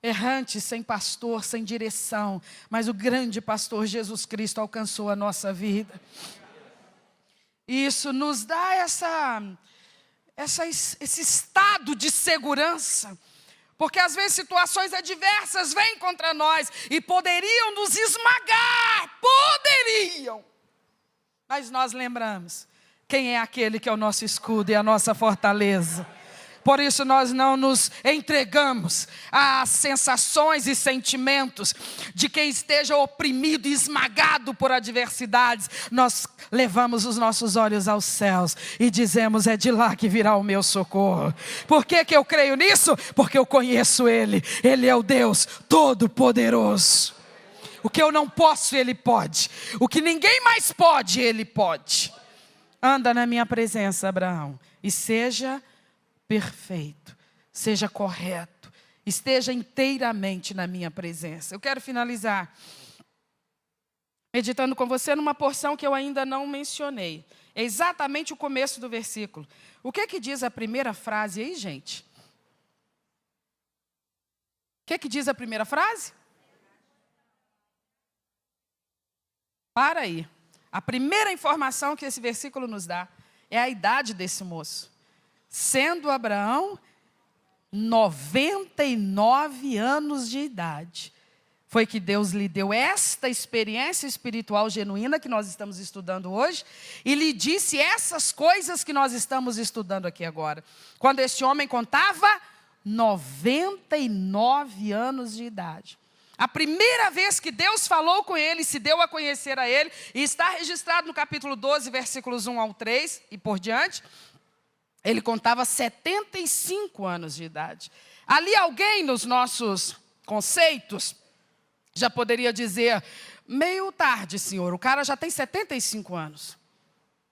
errantes, sem pastor, sem direção, mas o grande pastor Jesus Cristo alcançou a nossa vida. E isso nos dá esse estado de segurança. Porque às vezes situações adversas vêm contra nós e poderiam nos esmagar, poderiam. Mas nós lembramos quem é aquele que é o nosso escudo e a nossa fortaleza. Por isso nós não nos entregamos às sensações e sentimentos de quem esteja oprimido e esmagado por adversidades. Nós levamos os nossos olhos aos céus e dizemos: é de lá que virá o meu socorro. Por que eu creio nisso? Porque eu conheço Ele. Ele é o Deus Todo-Poderoso. O que eu não posso, Ele pode. O que ninguém mais pode, Ele pode. Anda na minha presença, Abraão, e seja perfeito, seja correto, esteja inteiramente na minha presença. Eu quero finalizar meditando com você numa porção que eu ainda não mencionei. É exatamente o começo do versículo. O que diz a primeira frase aí, gente? O que diz a primeira frase? Para aí. A primeira informação que esse versículo nos dá é a idade desse moço. Sendo Abraão 99 anos de idade. Foi que Deus lhe deu esta experiência espiritual genuína que nós estamos estudando hoje e lhe disse essas coisas que nós estamos estudando aqui agora. Quando esse homem contava 99 anos de idade. A primeira vez que Deus falou com ele, se deu a conhecer a ele, e está registrado no capítulo 12, versículos 1 ao 3 e por diante, ele contava 75 anos de idade. Ali alguém nos nossos conceitos já poderia dizer, meio tarde, senhor, o cara já tem 75 anos.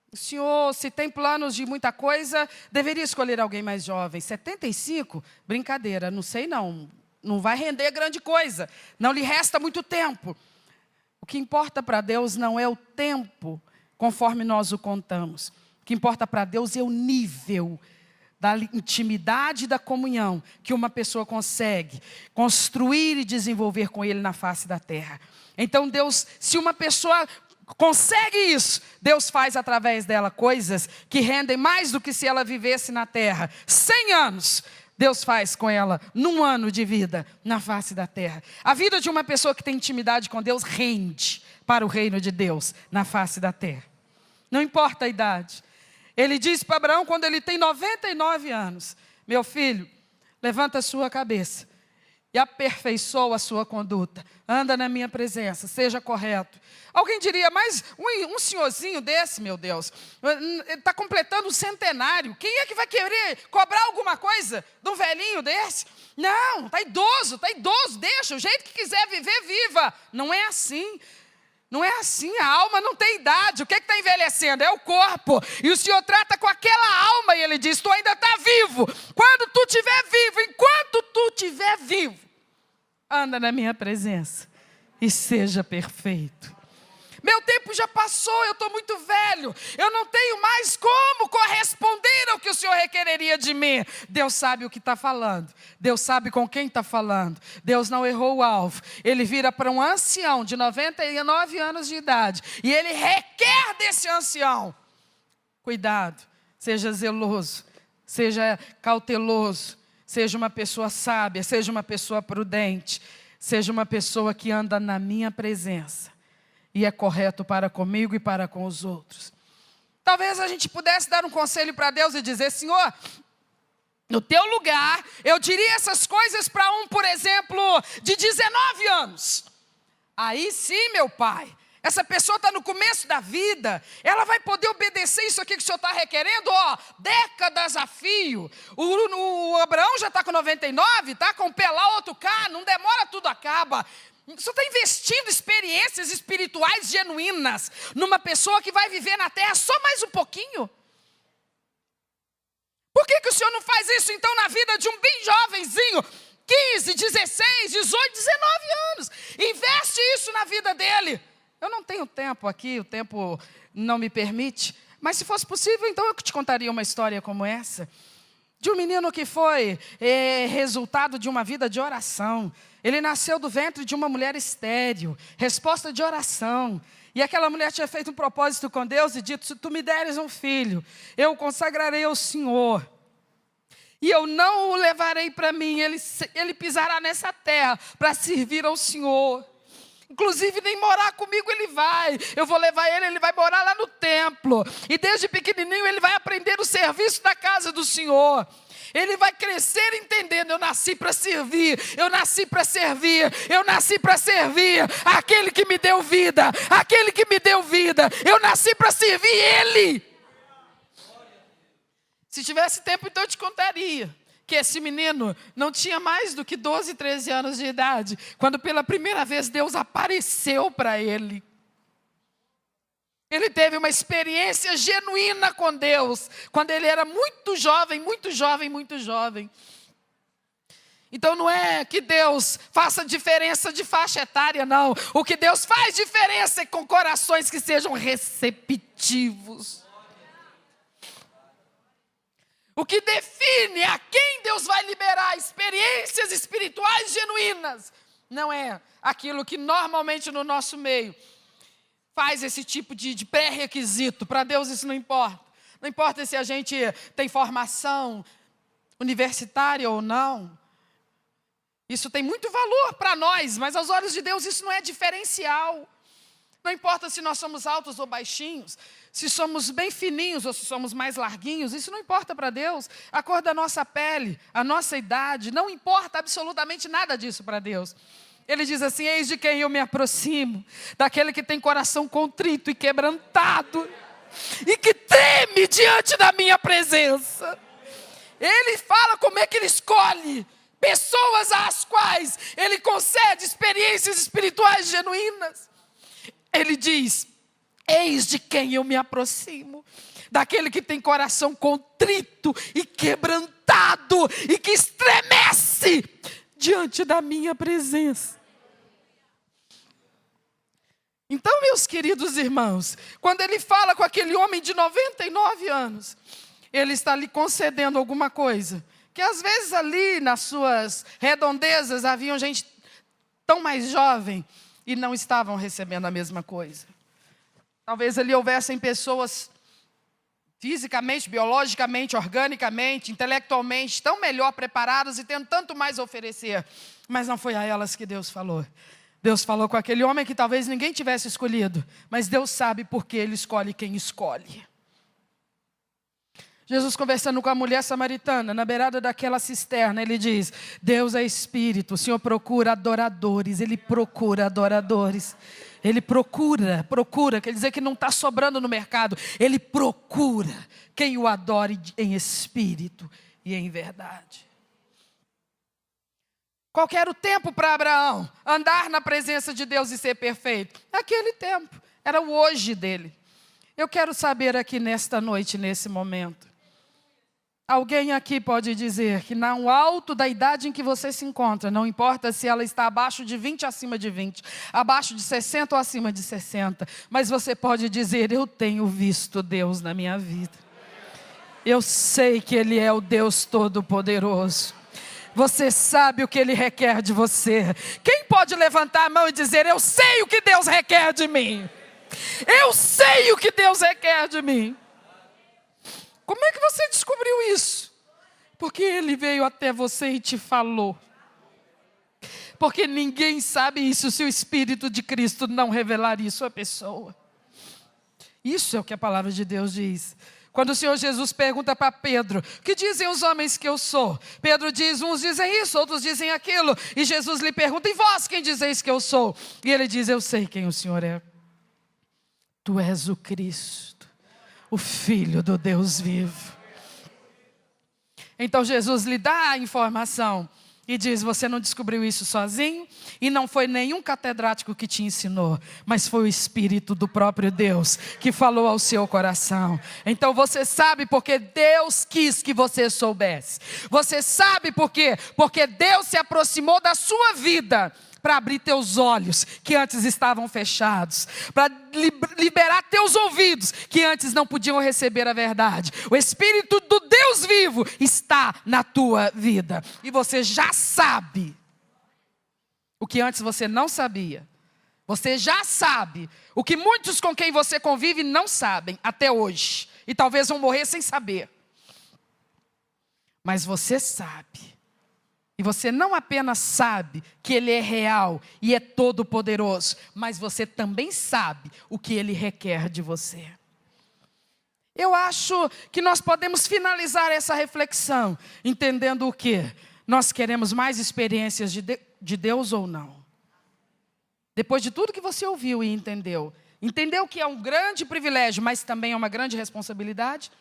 O senhor, se tem planos de muita coisa, deveria escolher alguém mais jovem. 75? Brincadeira, não sei não. Não vai render grande coisa. Não lhe resta muito tempo. O que importa para Deus não é o tempo, conforme nós o contamos. O que importa para Deus é o nível da intimidade e da comunhão que uma pessoa consegue construir e desenvolver com Ele na face da terra. Então Deus, se uma pessoa consegue isso, Deus faz através dela coisas que rendem mais do que se ela vivesse na terra 100 anos. Deus faz com ela num ano de vida na face da terra. A vida de uma pessoa que tem intimidade com Deus rende para o reino de Deus na face da terra. Não importa a idade. Ele disse para Abraão quando ele tem 99 anos, meu filho, levanta a sua cabeça e aperfeiçoa a sua conduta. Anda na minha presença, seja correto. Alguém diria, mas um senhorzinho desse, meu Deus, está completando um centenário. Quem é que vai querer cobrar alguma coisa de um velhinho desse? Não, está idoso, deixa, o jeito que quiser viver, viva. Não é assim. Não é assim, a alma não tem idade. O que está envelhecendo? É o corpo. E o Senhor trata com aquela alma e Ele diz, tu ainda está vivo. Quando tu estiver vivo, enquanto tu estiver vivo, anda na minha presença e seja perfeito. Meu tempo já passou, eu estou muito velho. Eu não tenho mais como corresponder ao que o Senhor requereria de mim. Deus sabe o que está falando. Deus sabe com quem está falando. Deus não errou o alvo. Ele vira para um ancião de 99 anos de idade. E Ele requer desse ancião. Cuidado, seja zeloso, seja cauteloso. Seja uma pessoa sábia, seja uma pessoa prudente. Seja uma pessoa que anda na minha presença. E é correto para comigo e para com os outros. Talvez a gente pudesse dar um conselho para Deus e dizer, Senhor, no teu lugar, eu diria essas coisas para por exemplo, de 19 anos. Aí sim, meu Pai, essa pessoa está no começo da vida, ela vai poder obedecer isso aqui que o Senhor está requerendo, décadas a fio. O Abraão já está com 99, está com um pé lá, outro cá, não demora, tudo acaba. O Senhor está investindo experiências espirituais genuínas numa pessoa que vai viver na terra só mais um pouquinho. Por que o Senhor não faz isso então na vida de um bem jovenzinho, 15, 16, 18, 19 anos? Investe isso na vida dele. Eu não tenho tempo aqui, o tempo não me permite, mas se fosse possível, então eu te contaria uma história como essa. De um menino que foi resultado de uma vida de oração. Ele nasceu do ventre de uma mulher estéril, resposta de oração. E aquela mulher tinha feito um propósito com Deus e dito, se tu me deres um filho, eu o consagrarei ao Senhor. E eu não o levarei para mim, ele pisará nessa terra para servir ao Senhor. Inclusive nem morar comigo ele vai. Eu vou levar ele vai morar lá no templo. E desde pequenininho ele vai aprender o serviço da casa do Senhor. Ele vai crescer entendendo, eu nasci para servir, eu nasci para servir, eu nasci para servir aquele que me deu vida, aquele que me deu vida, eu nasci para servir Ele. Se tivesse tempo, então eu te contaria que esse menino não tinha mais do que 12, 13 anos de idade, quando pela primeira vez Deus apareceu para ele. Ele teve uma experiência genuína com Deus, quando ele era muito jovem, muito jovem, muito jovem. Então não é que Deus faça diferença de faixa etária, não. O que Deus faz diferença é com corações que sejam receptivos. O que define a quem Deus vai liberar experiências espirituais genuínas não é aquilo que normalmente no nosso meio faz esse tipo de pré-requisito. Para Deus isso não importa. Não importa se a gente tem formação universitária ou não. Isso tem muito valor para nós, mas aos olhos de Deus isso não é diferencial. Não importa se nós somos altos ou baixinhos, se somos bem fininhos ou se somos mais larguinhos, isso não importa para Deus. A cor da nossa pele, a nossa idade, não importa absolutamente nada disso para Deus. Ele diz assim: eis de quem eu me aproximo, daquele que tem coração contrito e quebrantado, e que treme diante da minha presença. Ele fala como é que ele escolhe pessoas às quais ele concede experiências espirituais genuínas. Ele diz: eis de quem eu me aproximo, daquele que tem coração contrito e quebrantado e que estremece diante da minha presença. Então, meus queridos irmãos, quando ele fala com aquele homem de 99 anos, ele está lhe concedendo alguma coisa, que às vezes ali nas suas redondezas haviam gente tão mais jovem e não estavam recebendo a mesma coisa. Talvez ali houvessem pessoas fisicamente, biologicamente, organicamente, intelectualmente, tão melhor preparadas e tendo tanto mais a oferecer. Mas não foi a elas que Deus falou. Deus falou com aquele homem que talvez ninguém tivesse escolhido, mas Deus sabe por que Ele escolhe quem escolhe. Jesus conversando com a mulher samaritana, na beirada daquela cisterna, Ele diz: Deus é Espírito, o Senhor procura adoradores, Ele procura adoradores. Ele procura, quer dizer que não está sobrando no mercado. Ele procura quem o adore em espírito e em verdade. Qual que era o tempo para Abraão andar na presença de Deus e ser perfeito? Aquele tempo, era o hoje dele. Eu quero saber aqui nesta noite, nesse momento, alguém aqui pode dizer que no alto da idade em que você se encontra, não importa se ela está abaixo de 20 ou acima de 20, abaixo de 60 ou acima de 60, mas você pode dizer: eu tenho visto Deus na minha vida. Eu sei que Ele é o Deus Todo-Poderoso. Você sabe o que Ele requer de você. Quem pode levantar a mão e dizer: eu sei o que Deus requer de mim? Eu sei o que Deus requer de mim. Como é que você descobriu isso? Porque Ele veio até você e te falou. Porque ninguém sabe isso se o Espírito de Cristo não revelar isso à pessoa. Isso é o que a palavra de Deus diz. Quando o Senhor Jesus pergunta para Pedro: o que dizem os homens que eu sou? Pedro diz: uns dizem isso, outros dizem aquilo. E Jesus lhe pergunta: e vós quem dizeis que eu sou? E ele diz: eu sei quem o Senhor é. Tu és o Cristo, o Filho do Deus vivo. Então Jesus lhe dá a informação e diz: você não descobriu isso sozinho, e não foi nenhum catedrático que te ensinou, mas foi o Espírito do próprio Deus que falou ao seu coração. Então você sabe porque Deus quis que você soubesse. Você sabe por quê? Porque Deus se aproximou da sua vida para abrir teus olhos que antes estavam fechados, para liberar teus ouvidos que antes não podiam receber a verdade. O Espírito do Deus vivo está na tua vida e você já sabe o que antes você não sabia. Você já sabe o que muitos com quem você convive não sabem até hoje, e talvez vão morrer sem saber. Mas você sabe. E você não apenas sabe que Ele é real e é todo-poderoso, mas você também sabe o que Ele requer de você. Eu acho que nós podemos finalizar essa reflexão entendendo o quê? Nós queremos mais experiências de Deus ou não? Depois de tudo que você ouviu e entendeu que é um grande privilégio, mas também é uma grande responsabilidade?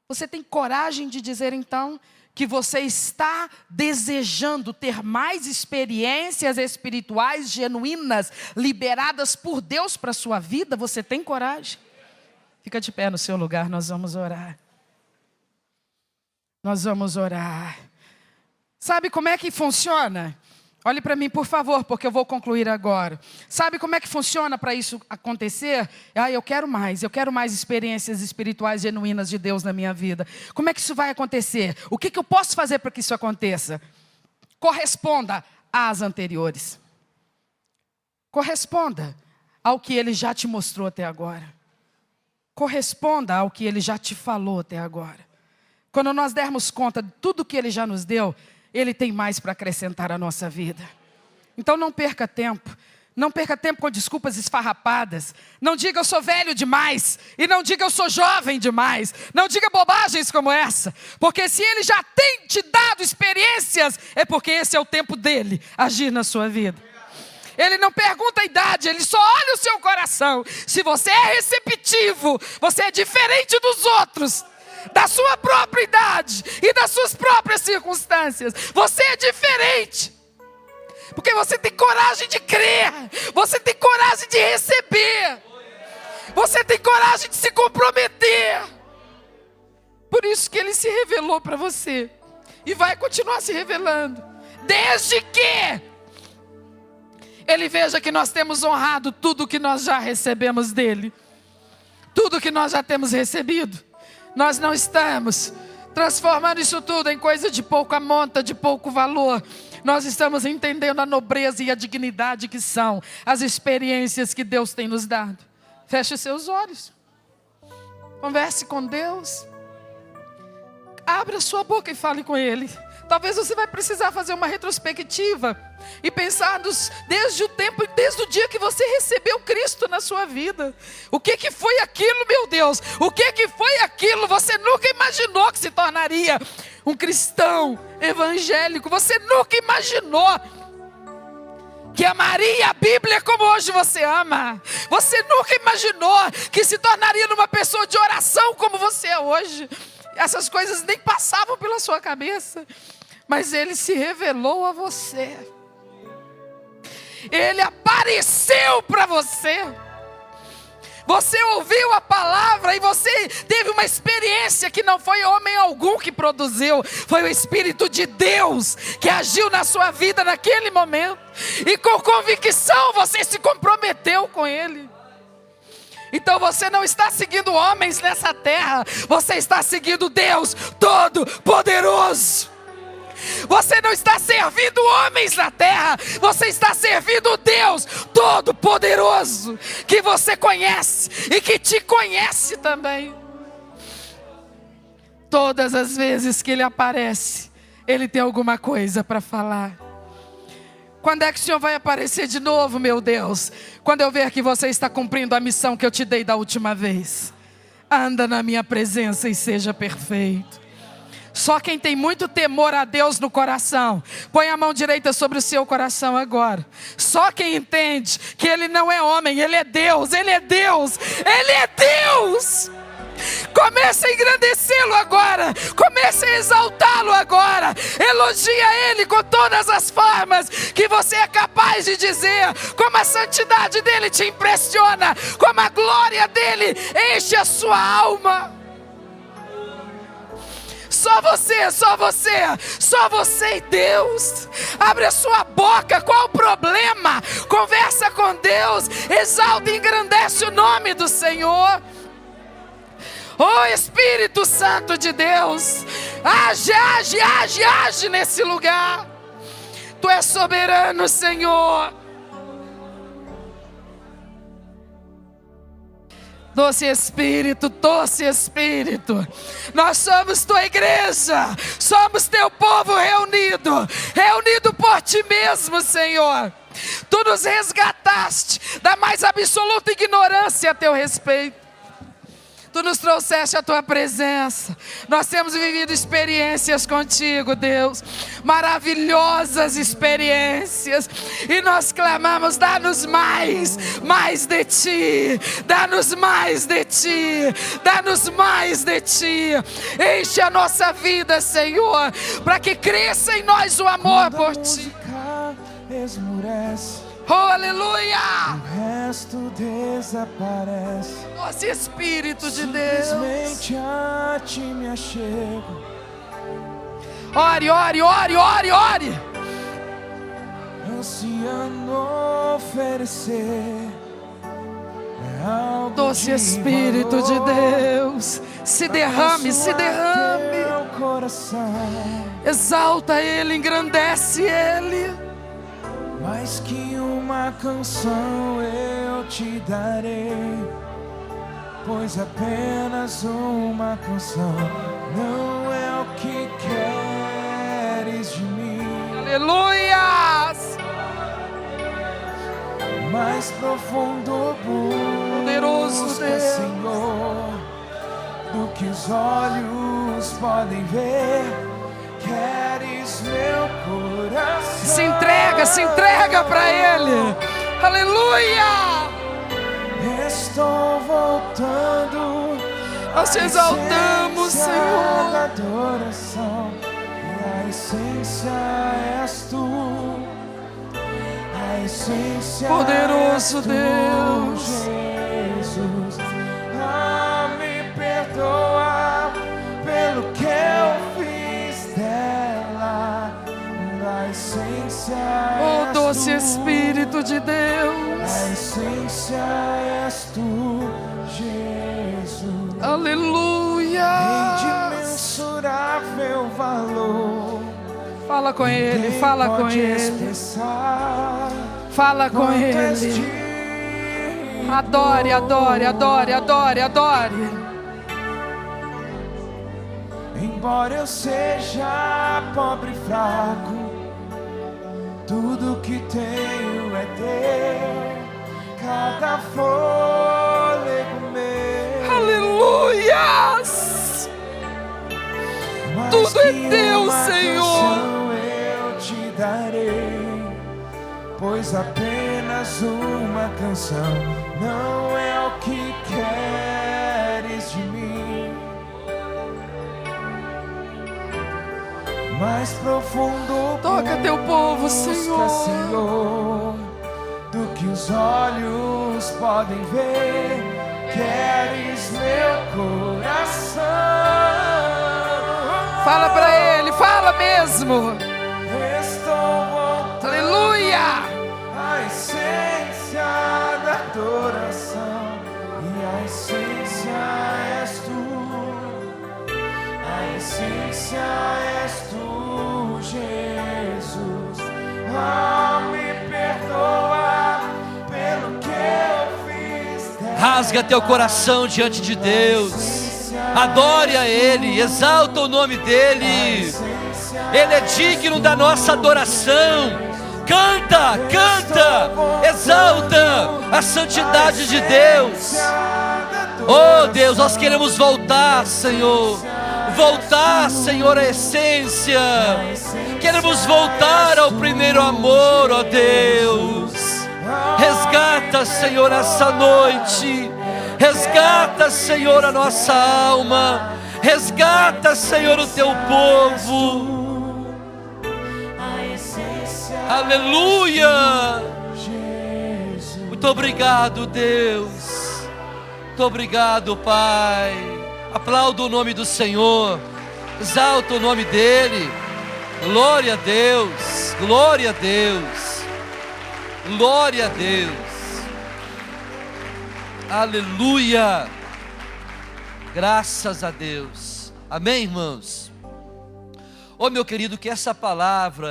Você tem coragem de dizer então que você está desejando ter mais experiências espirituais genuínas, liberadas por Deus para a sua vida? Você tem coragem? Fica de pé no seu lugar, nós vamos orar. Nós vamos orar. Sabe como é que funciona? Olhe para mim, por favor, porque eu vou concluir agora. Sabe como é que funciona para isso acontecer? Eu quero mais experiências espirituais genuínas de Deus na minha vida. Como é que isso vai acontecer? O que eu posso fazer para que isso aconteça? Corresponda às anteriores. Corresponda ao que Ele já te mostrou até agora. Corresponda ao que Ele já te falou até agora. Quando nós dermos conta de tudo que Ele já nos deu, Ele tem mais para acrescentar à nossa vida. Então não perca tempo. Não perca tempo com desculpas esfarrapadas. Não diga eu sou velho demais. E não diga eu sou jovem demais. Não diga bobagens como essa. Porque se Ele já tem te dado experiências, é porque esse é o tempo dEle agir na sua vida. Ele não pergunta a idade, Ele só olha o seu coração. Se você é receptivo, você é diferente dos outros, da sua própria idade e das suas próprias circunstâncias. Você é diferente. Porque você tem coragem de crer. Você tem coragem de receber. Você tem coragem de se comprometer. Por isso que Ele se revelou para você. E vai continuar se revelando. Desde que Ele veja que nós temos honrado tudo que nós já recebemos dEle. Tudo que nós já temos recebido. Nós não estamos transformando isso tudo em coisa de pouca monta, de pouco valor. Nós estamos entendendo a nobreza e a dignidade que são as experiências que Deus tem nos dado. Feche seus olhos. Converse com Deus. Abra sua boca e fale com Ele. Talvez você vai precisar fazer uma retrospectiva e pensar desde o dia que você recebeu Cristo na sua vida. O que foi aquilo, meu Deus? O que foi aquilo? Você nunca imaginou que se tornaria um cristão evangélico. Você nunca imaginou que amaria a Bíblia como hoje você ama. Você nunca imaginou que se tornaria uma pessoa de oração como você é hoje. Essas coisas nem passavam pela sua cabeça. Mas Ele se revelou a você. Ele apareceu para você. Você ouviu a palavra e você teve uma experiência que não foi homem algum que produziu. Foi o Espírito de Deus que agiu na sua vida naquele momento. E com convicção você se comprometeu com Ele. Então você não está seguindo homens nessa terra. Você está seguindo Deus Todo-Poderoso. Você não está servindo homens na terra. Você está servindo Deus Todo-Poderoso, que você conhece e que te conhece também. Todas as vezes que Ele aparece, Ele tem alguma coisa para falar. Quando é que o Senhor vai aparecer de novo, meu Deus? Quando eu ver que você está cumprindo a missão que eu te dei da última vez. Anda na minha presença e seja perfeito. Só quem tem muito temor a Deus no coração, põe a mão direita sobre o seu coração agora. Só quem entende que Ele não é homem, Ele é Deus, Ele é Deus, Ele é Deus. Comece a engrandecê-lo agora. Comece a exaltá-lo agora. Elogia Ele com todas as formas que você é capaz de dizer. Como a santidade dEle te impressiona, como a glória dEle enche a sua alma. Só você e Deus. Abre a sua boca, qual o problema? Conversa com Deus, exalta e engrandece o nome do Senhor. Oh Espírito Santo de Deus, age nesse lugar. Tu és soberano, Senhor. Doce Espírito, nós somos tua igreja, somos teu povo reunido por ti mesmo, Senhor. Tu nos resgataste da mais absoluta ignorância a teu respeito. Tu nos trouxeste a tua presença. Nós temos vivido experiências contigo, Deus. Maravilhosas experiências. E nós clamamos, dá-nos mais de ti. Dá-nos mais de ti. Dá-nos mais de ti. Enche a nossa vida, Senhor, para que cresça em nós o amor por ti. Esmurece. Oh, aleluia! O resto desaparece. Doce Espírito de Deus. Simplesmente a ti me achego. Ore. ansiando oferecer é algo Doce de Espírito de valor. Deus, se derrame, se derrame. Teu coração, Exalta Ele, engrandece Ele. mais que uma canção eu te darei, pois apenas uma canção não é o que queres de mim. Aleluias! Mais profundo Poderoso busca, Deus. Senhor, do que os olhos podem ver. Queres meu coração. Se entrega para Ele. Aleluia! Estou voltando. Nós te exaltamos, Essência Senhor. da adoração, e a essência és tu. A essência Poderoso és tu, Deus. Jesus. Me perdoa pelo que eu fiz dela. A essência Oh, és doce tu. Espírito de A Deus. essência és tu, Jesus. Aleluia! Tem de imensurável valor. Fala com Ele, fala com Pode Ele. expressar Fala com quanto és Ele. digno. Adore, adore, adore, adore, adore. Embora eu seja pobre e fraco, tudo que tenho é ter cada fôlego meu. Aleluias! Mais Tudo é que teu, uma Senhor. canção eu te darei, pois apenas uma canção não é o que queres de mim. Mais profundo Toca teu povo, busca, Senhor. Senhor, do que os olhos podem ver. Queres meu coração. Fala para Ele, fala mesmo. Estou voltando. Aleluia! A essência da adoração, e a essência és tu. A essência és tu, Jesus. Me perdoa pelo que eu fiz dela. Rasga teu coração diante de Deus. Adore a Ele, exalta o nome dEle. Ele é digno da nossa adoração. Canta, canta, exalta a santidade de Deus. Oh Deus, nós queremos voltar, Senhor. Voltar, Senhor, à essência. Queremos voltar ao primeiro amor, ó Deus. Resgata, Senhor, essa noite. Resgata, Senhor, a nossa alma. Resgata, Senhor, o teu povo. Aleluia. Muito obrigado, Deus. Muito obrigado, Pai. Aplauda o nome do Senhor. Exalta o nome dEle. Glória a Deus. Glória a Deus. Glória a Deus. Aleluia. Graças a Deus. Amém, irmãos? Ô meu querido, que essa palavra